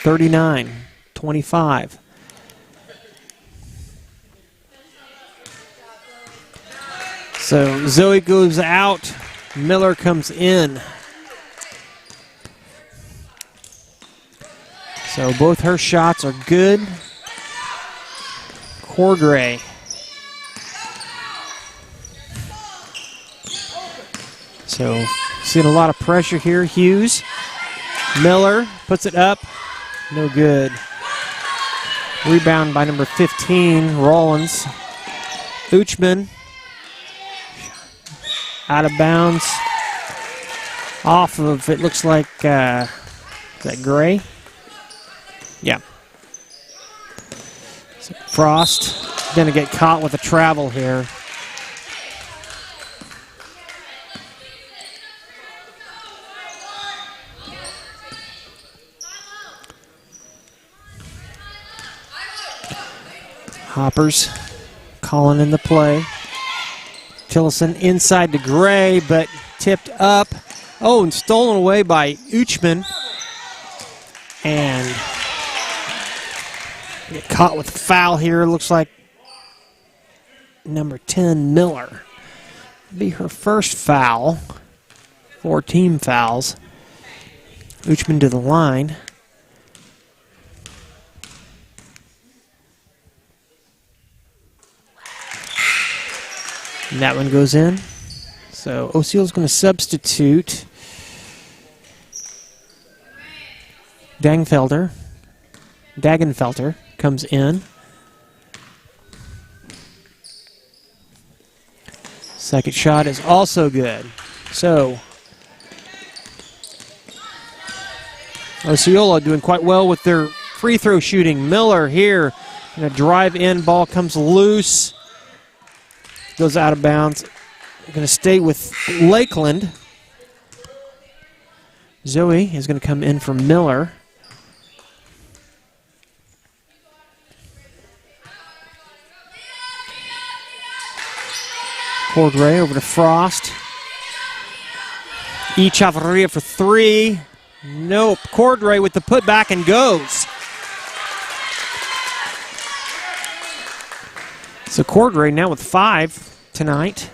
39-25. So Zoe goes out. Miller comes in. So both her shots are good. Cordray. So seeing a lot of pressure here. Hughes. Miller puts it up. No good. Rebound by number 15, Rollins. Uchman. Out of bounds. Off of, it looks like, is that Gray? Yeah. So Frost going to get caught with a travel here. Hoppers calling in the play. Tillison inside to Gray, but tipped up. Oh, and stolen away by Uchman. And get caught with a foul here. Looks like number 10, Miller. Be her first foul. 4 team fouls. Uchman to the line. And that one goes in. So Osceola's going to substitute Dagenfelter comes in. Second shot is also good. So, Osceola doing quite well with their free throw shooting. Miller here, and a drive in, ball comes loose, goes out of bounds. Going to stay with Lakeland. Zoe is going to come in for Miller. Cordray over to Frost. Echevarria for three. Nope. Cordray with the putback and goes. So Cordray now with 5 tonight.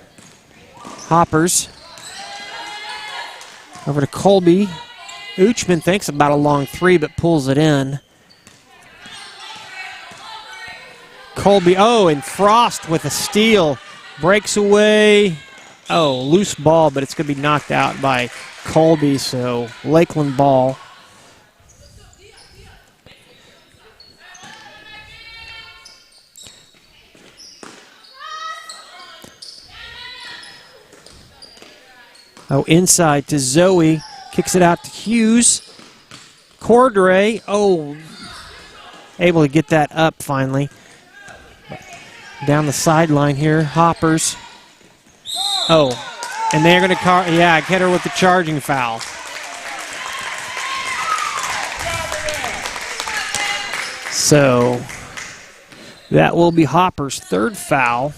Hoppers. Over to Colby. Uchman thinks about a long three but pulls it in. Colby, and Frost with a steal. Breaks away. Oh, loose ball, but it's going to be knocked out by Colby, so Lakeland ball. Inside to Zoe. Kicks it out to Hughes. Cordray, able to get that up finally. Down the sideline here, Hoppers. And they're going to hit her with the charging foul. So that will be Hopper's third foul.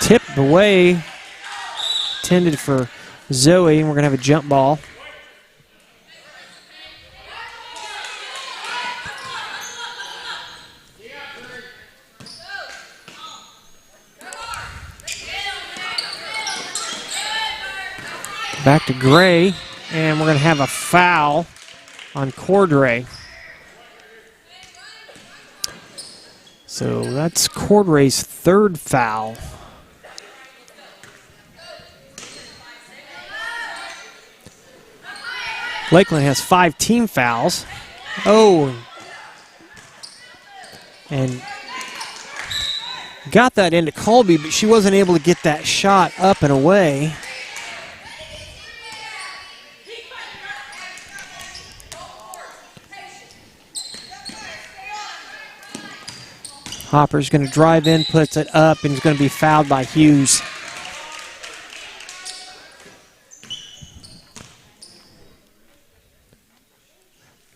Tipped away. Intended for Zoe, and we're going to have a jump ball. Back to Gray, and we're going to have a foul on Cordray. So that's Cordray's third foul. Lakeland has 5 team fouls. And got that into Colby, but she wasn't able to get that shot up and away. Hopper's going to drive in, puts it up, and is going to be fouled by Hughes.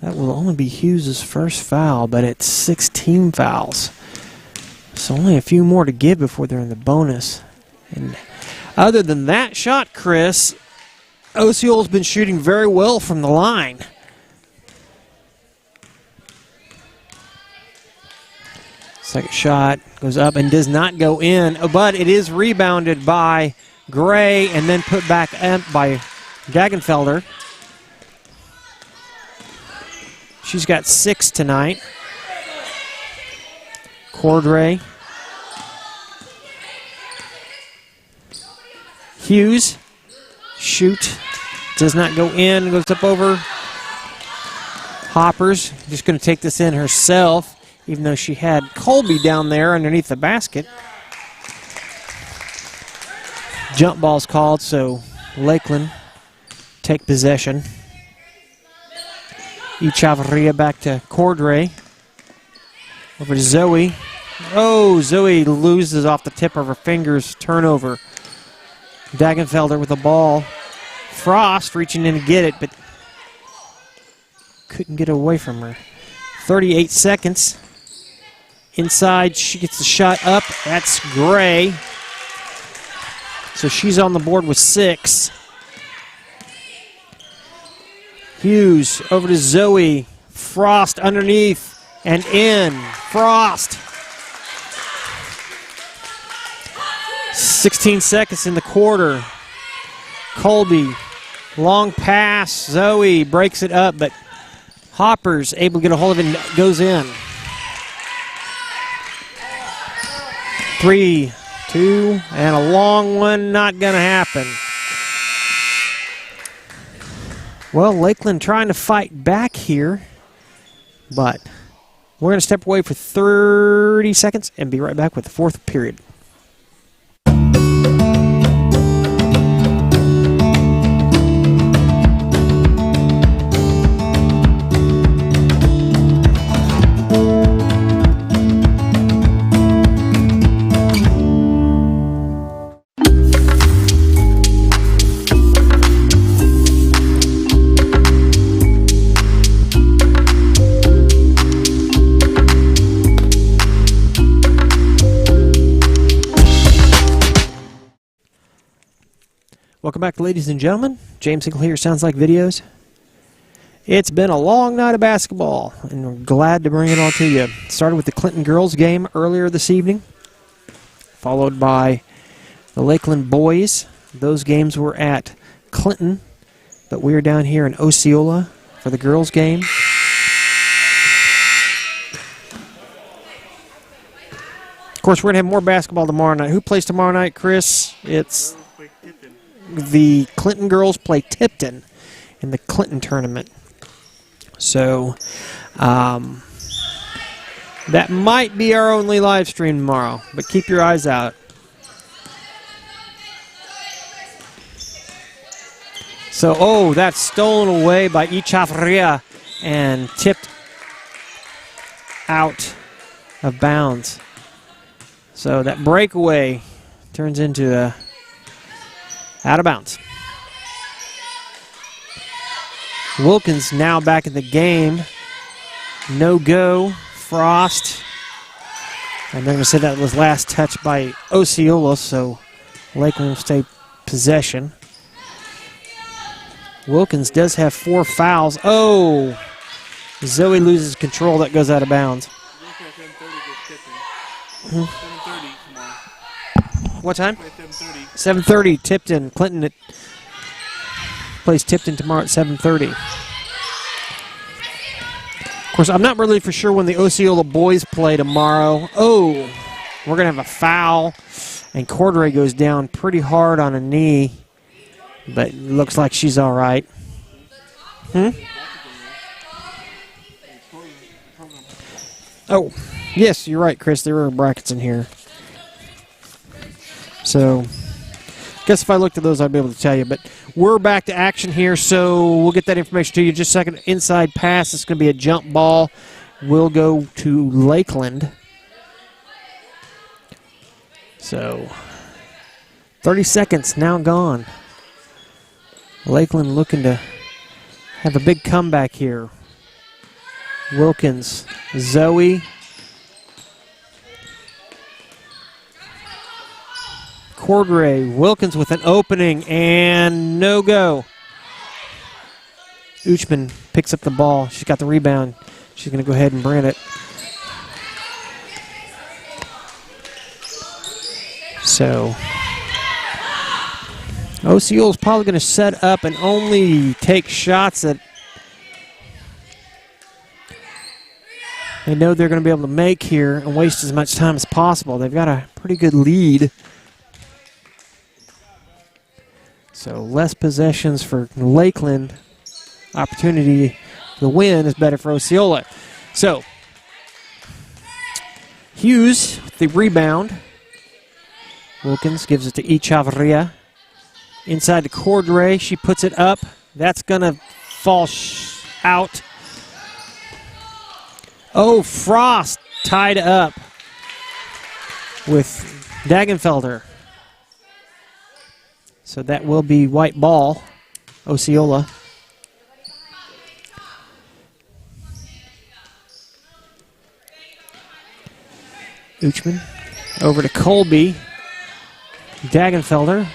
That will only be Hughes' first foul, but it's 6 team fouls. So only a few more to give before they're in the bonus. And other than that shot, Chris, Osceola's been shooting very well from the line. Second shot goes up and does not go in, but it is rebounded by Gray and then put back up by Gagenfelder. She's got 6 tonight. Cordray. Hughes. Shoot. Does not go in. Goes up over. Hoppers. Just going to take this in herself, even though she had Colby down there underneath the basket. Jump ball's called, so Lakeland take possession. Echevarria back to Cordray. Over to Zoe. Zoe loses off the tip of her fingers. Turnover. Dagenfelder with the ball. Frost reaching in to get it, but couldn't get away from her. 38 seconds. Inside, she gets the shot up. That's Gray. So she's on the board with 6. Hughes over to Zoe. Frost underneath and in. Frost. 16 seconds in the quarter. Colby. Long pass. Zoe breaks it up, but Hopper's able to get a hold of it and goes in. 3, 2, and a long one, not going to happen. Well, Lakeland trying to fight back here, but We're going to step away for 30 seconds and be right back with the fourth period. Welcome back, ladies and gentlemen. James Hinkle here, Sounds Like Videos. It's been a long night of basketball, and we're glad to bring it all to you. Started with the Clinton girls game earlier this evening, followed by the Lakeland boys. Those games were at Clinton, but we are down here in Osceola for the girls game. Of course, we're going to have more basketball tomorrow night. Who plays tomorrow night, Chris? It's the Clinton girls play Tipton in the Clinton tournament. So that might be our only live stream tomorrow, but keep your eyes out. So, that's stolen away by Echevarria and tipped out of bounds. So that breakaway turns into a out of bounds. Wilkins now back in the game. No go. Frost. And they're going to say that was last touch by Osceola, so Lakeland will stay possession. Wilkins does have 4 fouls. Oh! Zoe loses control. That goes out of bounds. What time? 7:30. Tipton. Clinton plays Tipton tomorrow at 7:30. Of course, I'm not really for sure when the Osceola boys play tomorrow. Oh, we're going to have a foul, and Cordray goes down pretty hard on a knee, but it looks like she's all right. Oh, yes, you're right, Chris. There are brackets in here. So, I guess if I looked at those, I'd be able to tell you. But we're back to action here, so we'll get that information to you in just a second. Inside pass, it's going to be a jump ball. We'll go to Lakeland. So, 30 seconds now gone. Lakeland looking to have a big comeback here. Wilkins, Zoe. Cordray, Wilkins with an opening and no go. Uchman picks up the ball. She's got the rebound. She's going to go ahead and bring it. So, Osceola's probably going to set up and only take shots that they know they're going to be able to make here and waste as much time as possible. They've got a pretty good lead. So less possessions for Lakeland. Opportunity to win is better for Osceola. So Hughes with the rebound. Wilkins gives it to Echevarria. Inside to Cordray. She puts it up. That's going to fall out. Oh, Frost tied up with Dagenfelder. So that will be white ball, Osceola. Uchman over to Colby. Dagenfelder.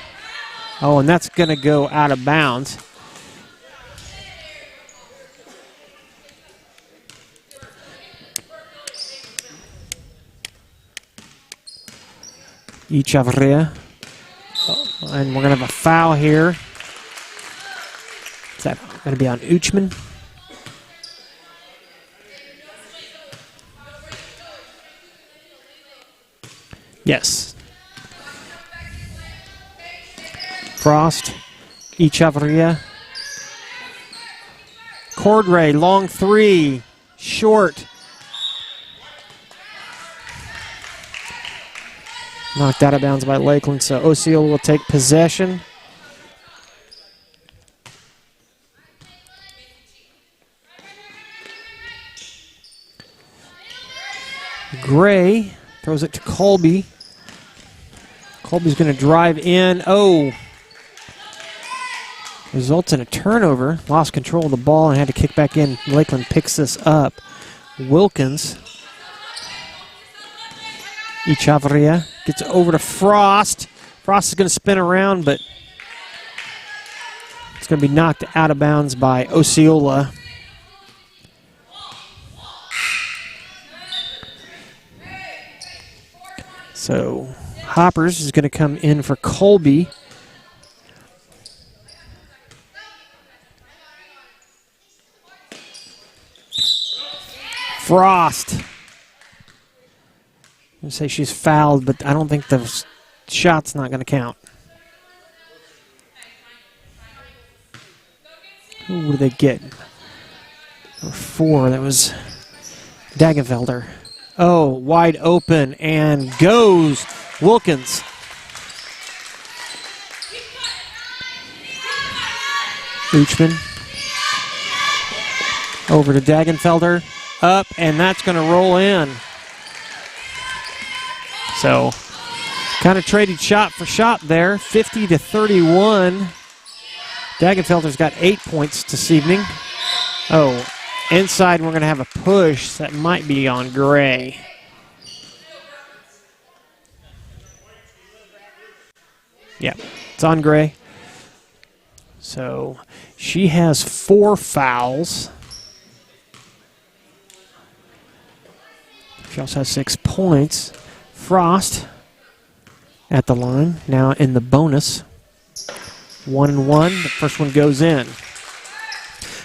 Oh, and that's going to go out of bounds. Echevarria. And we're going to have a foul here. Is that going to be on Uchman? Yes. Frost, Echevarria. Cordray, long three, short. Knocked out of bounds by Lakeland, so Osceola will take possession. Gray throws it to Colby. Colby's going to drive in. Oh! Results in a turnover. Lost control of the ball and had to kick back in. Lakeland picks this up. Wilkins. Echavarria gets over to Frost. Frost is going to spin around, but it's going to be knocked out of bounds by Osceola. So Hoppers is going to come in for Colby. Frost. I'm going to say she's fouled, but I don't think the shot's not going to count. Who did they get? Number 4, that was Dagenfelder. Oh, wide open, and goes Wilkins. Uchman. Over to Dagenfelder. Up, and that's going to roll in. So, kind of traded shot for shot there, 50-31. Dagenfelder's got 8 points this evening. Oh, inside we're going to have a push that might be on Gray. Yeah, it's on Gray. So, she has 4 fouls. She also has 6 points. Frost at the line, now in the bonus. 1-1, the first one goes in.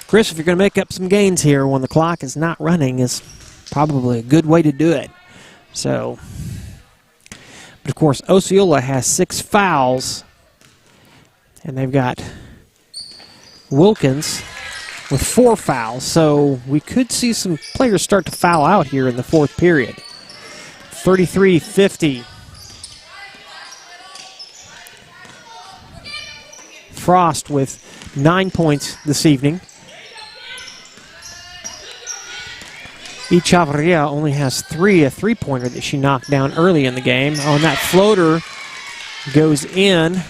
Chris, if you're going to make up some gains here when the clock is not running, is probably a good way to do it. So, but of course, Osceola has 6 fouls, and they've got Wilkins with 4 fouls, so we could see some players start to foul out here in the 4th period. 33-50. Frost with 9 points this evening. Echavarria only has 3, a 3-pointer that she knocked down early in the game. Oh, and that floater goes in.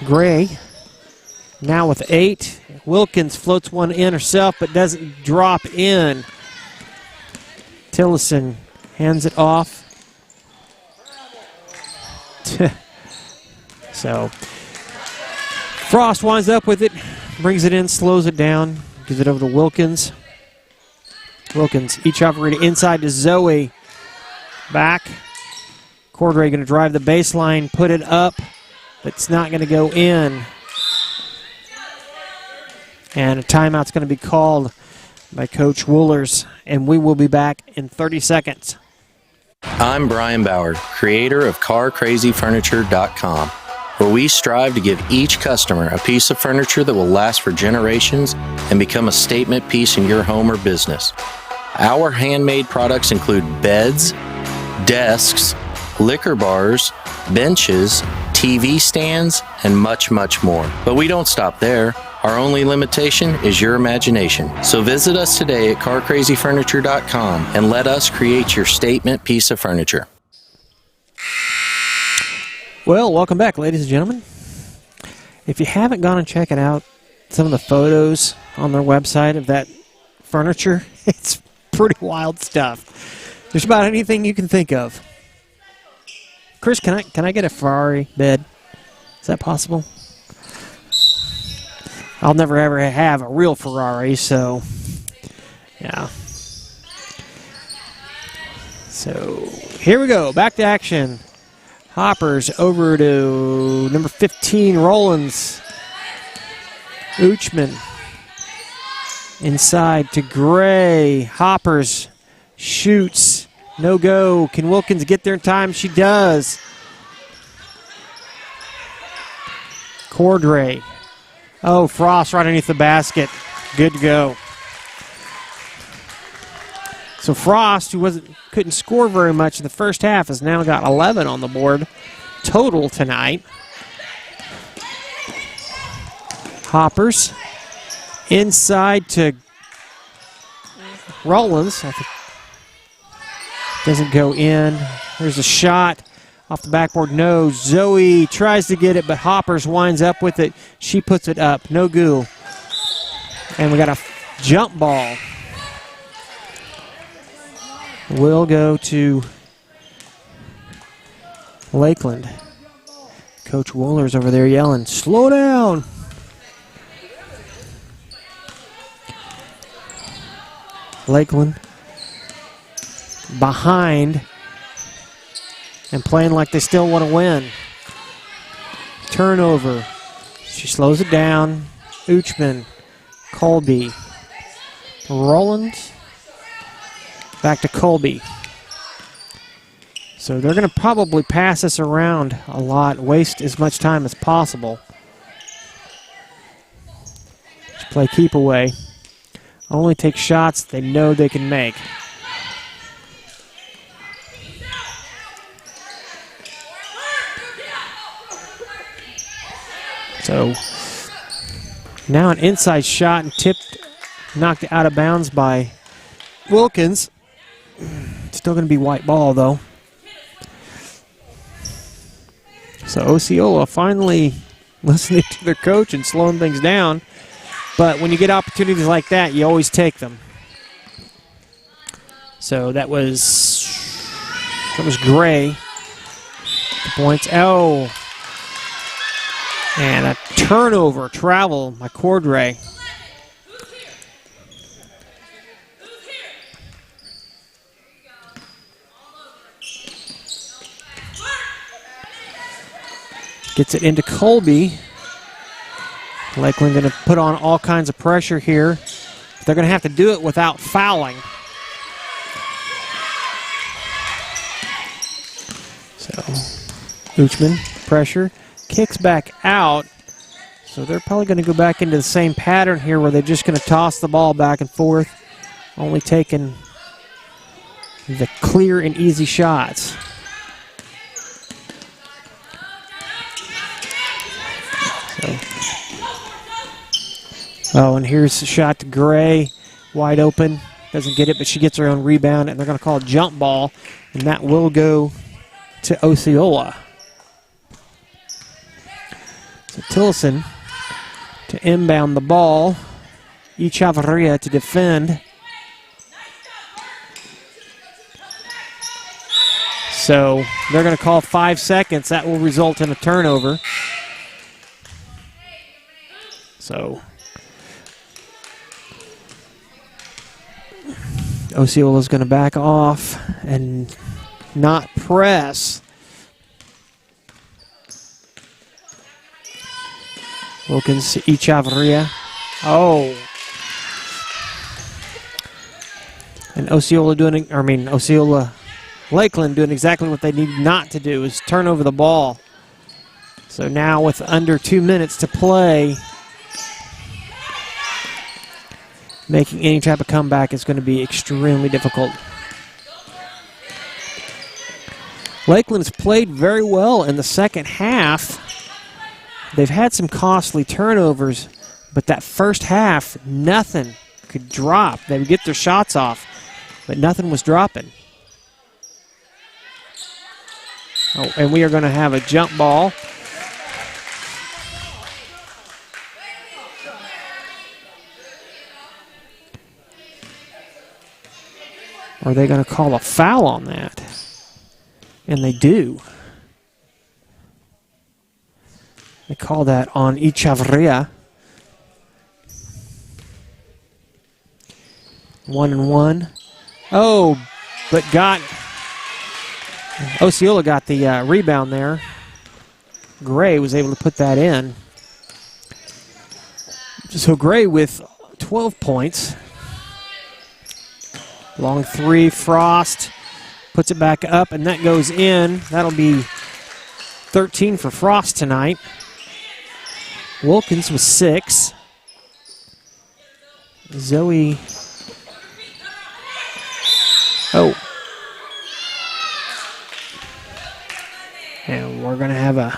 Gray now with 8. Wilkins floats one in herself but doesn't drop in. Tillison hands it off. So Frost winds up with it, brings it in, slows it down, gives it over to Wilkins. Wilkins, Echavarria inside to Zoe. Back. Cordray going to drive the baseline, put it up, but it's not going to go in. And a timeout's going to be called by Coach Woolers, and we will be back in 30 seconds. I'm Brian Bauer, creator of CarCrazyFurniture.com, where we strive to give each customer a piece of furniture that will last for generations and become a statement piece in your home or business. Our handmade products include beds, desks, liquor bars, benches, TV stands, and much, much more. But we don't stop there. Our only limitation is your imagination. So visit us today at CarCrazyFurniture.com and let us create your statement piece of furniture. Well, welcome back, ladies and gentlemen. If you haven't gone and checked out some of the photos on their website of that furniture, it's pretty wild stuff. There's about anything you can think of. Chris, can I get a Ferrari bed? Is that possible? I'll never ever have a real Ferrari, so yeah. So here we go, back to action. Hoppers over to number 15, Rollins. Uchman inside to Gray. Hoppers shoots, no go. Can Wilkins get there in time? She does. Cordray. Oh, Frost right underneath the basket. Good to go. So Frost, who couldn't score very much in the first half, has now got 11 on the board total tonight. Hoppers inside to Rollins. Doesn't go in. There's a shot off the backboard. No. Zoe tries to get it, but Hoppers winds up with it. She puts it up. No good. And we got a jump ball. Will go to Lakeland. Coach Woller's over there yelling, slow down. Lakeland behind and playing like they still want to win. Turnover. She slows it down. Uchman, Colby, Rollins, back to Colby. So they're going to probably pass this around a lot, waste as much time as possible. Just play keep away. Only take shots they know they can make. So now an inside shot and tipped, knocked out of bounds by Wilkins. Still going to be white ball though. So Osceola finally listening to their coach and slowing things down. But when you get opportunities like that, you always take them. So that was Gray. The points. Oh. And a turnover, travel by Cordray. Gets it into Colby. Lakeland going to put on all kinds of pressure here. They're going to have to do it without fouling. So, Uchman, pressure, kicks back out. So they're probably going to go back into the same pattern here where they're just going to toss the ball back and forth, only taking the clear and easy shots. Oh, and here's a shot to Gray, wide open, doesn't get it, but she gets her own rebound, and they're going to call a jump ball, and that will go to Osceola. So Tillison to inbound the ball, Echevarria to defend. So they're going to call 5 seconds. That will result in a turnover. So Osceola's going to back off and not press. Wilkins, Echevarria. Oh. And Osceola Lakeland doing exactly what they need not to do, is turn over the ball. So now with under 2 minutes to play, making any type of comeback is going to be extremely difficult. Lakeland's played very well in the second half. They've had some costly turnovers, but that first half, nothing could drop. They would get their shots off, but nothing was dropping. Oh, and we are going to have a jump ball. Are they going to call a foul on that? And they do. They call that on Echevarria. 1-1. Oh, but Osceola got the rebound there. Gray was able to put that in. So Gray with 12 points. Long three, Frost puts it back up, and that goes in. That'll be 13 for Frost tonight. Wilkins with 6. Oh. And we're going to have a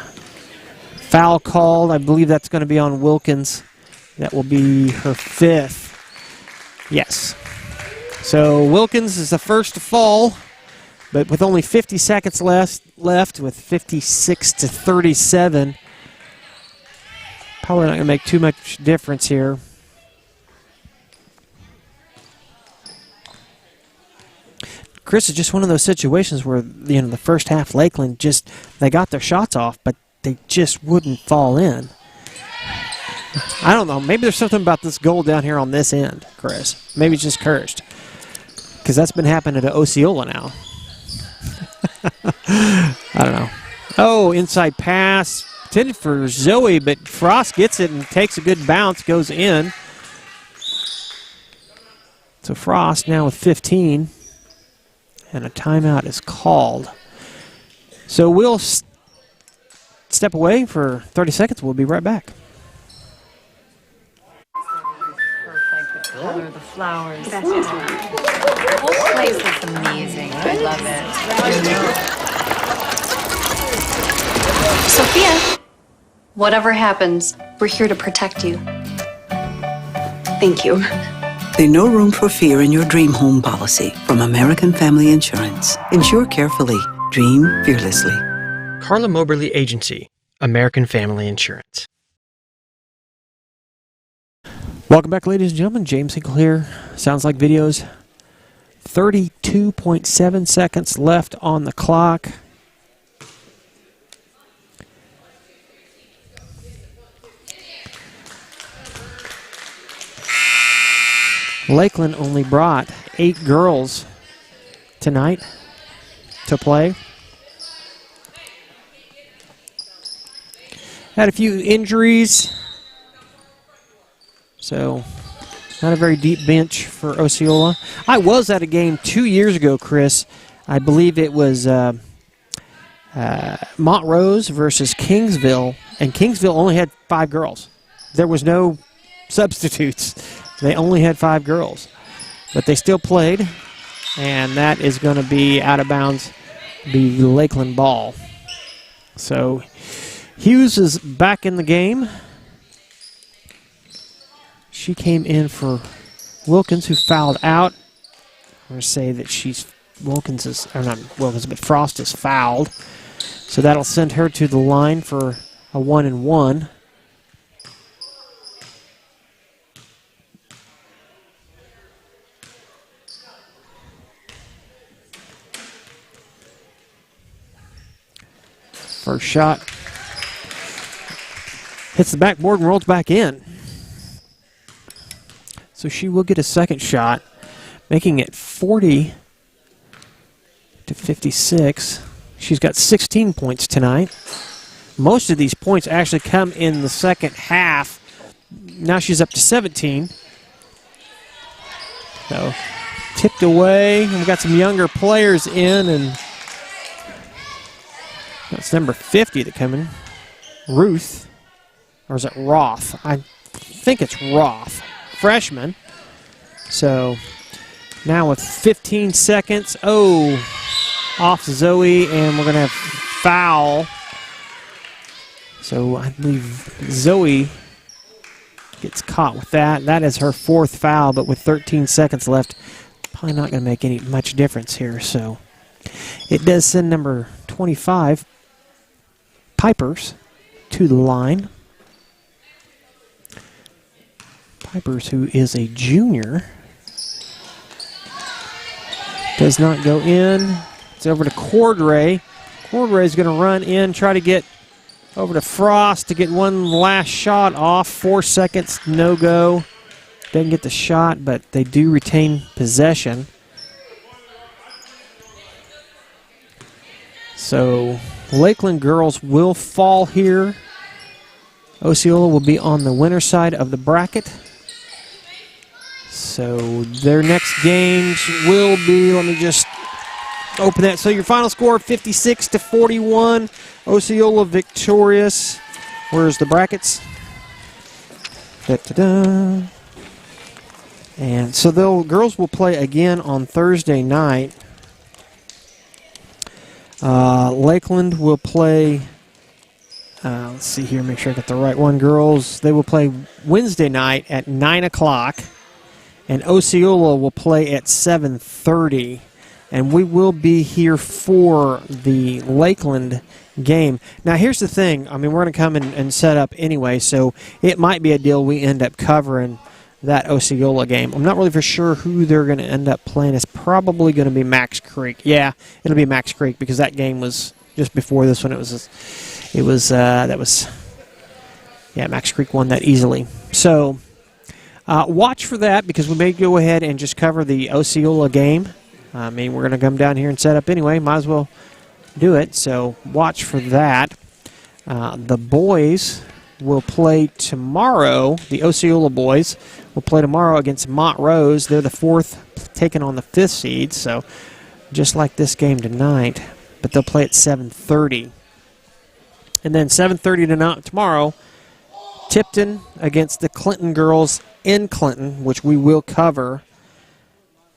foul called. I believe that's going to be on Wilkins. That will be her 5th. Yes. So Wilkins is the first to fall, but with only 50 seconds left with 56-37. Probably not going to make too much difference here. Chris, is just one of those situations where, you know, the first half, Lakeland they got their shots off, but they just wouldn't fall in. I don't know. Maybe there's something about this goal down here on this end, Chris. Maybe it's just cursed. Because that's been happening to Osceola now. I don't know. Oh, inside pass. Intended for Zoe, but Frost gets it and takes a good bounce, goes in. So Frost now with 15. And a timeout is called. So we'll step away for 30 seconds. We'll be right back. Perfect. The color, the flowers. The whole place is amazing. I love it. Sophia, whatever happens, we're here to protect you. Thank you. There's no room for fear in your dream home policy from American Family Insurance. Insure carefully. Dream fearlessly. CARLA MOBERLY Agency, American Family Insurance. Welcome back, ladies and gentlemen. James Hinkle here. Sounds Like Videos. 32.7 seconds left on the clock. Lakeland only brought 8 girls tonight to play. Had a few injuries, so not a very deep bench for Osceola. I was at a game 2 years ago, Chris. I believe it was Montrose versus Kingsville, and Kingsville only had 5 girls. There was no substitutes. They only had 5 girls, but they still played, and that is going to be out of bounds, be Lakeland ball. So Hughes is back in the game. She came in for Wilkins, who fouled out. I'm going to say that Wilkins is, or not Wilkins, but Frost is fouled. So that'll send her to the line for a 1-and-1. First shot hits the backboard and rolls back in. So she will get a second shot, making it 40-56. She's got 16 points tonight. Most of these points actually come in the second half. Now she's up to 17. So tipped away. And we've got some younger players in, and that's number 50 that come in. Ruth. Or is it Roth? I think it's Roth. Freshman. So now with 15 seconds. Oh, off Zoe, and we're going to have foul. So I believe Zoe gets caught with that. That is her 4th foul, but with 13 seconds left, probably not going to make much difference here. So it does send number 25, Pipers, to the line. Pipers, who is a junior, does not go in. It's over to Cordray. Cordray is going to run in, try to get over to Frost to get one last shot off. 4 seconds, no go. Doesn't get the shot, but they do retain possession. So Lakeland girls will fall here. Osceola will be on the winner side of the bracket. So their next games will be, let me just open that. So your final score, 56-41. Osceola victorious. Where's the brackets? Da-da-da. And so the girls will play again on Thursday night. Lakeland will play, let's see here, make sure I got the right one. Girls, they will play Wednesday night at 9 o'clock, and Osceola will play at 7:30. And we will be here for the Lakeland game. Now, here's the thing. I mean, we're going to come and set up anyway, so it might be a deal we end up covering that Osceola game. I'm not really for sure who they're going to end up playing. It's probably going to be Max Creek. Yeah, it'll be Max Creek because that game was just before this one. Max Creek won that easily. So watch for that because we may go ahead and just cover the Osceola game. I mean, we're going to come down here and set up anyway. Might as well do it. So watch for that. The boys will play tomorrow. The Osceola boys will play tomorrow against Montrose. They're the 4th, taking on the 5th seed. So just like this game tonight, but they'll play at 7:30. And then 7:30 tomorrow, Tipton against the Clinton girls in Clinton, which we will cover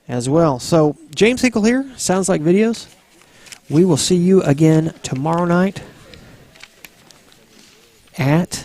as well. So James Hinkle here, Sounds Like Videos. We will see you again tomorrow night at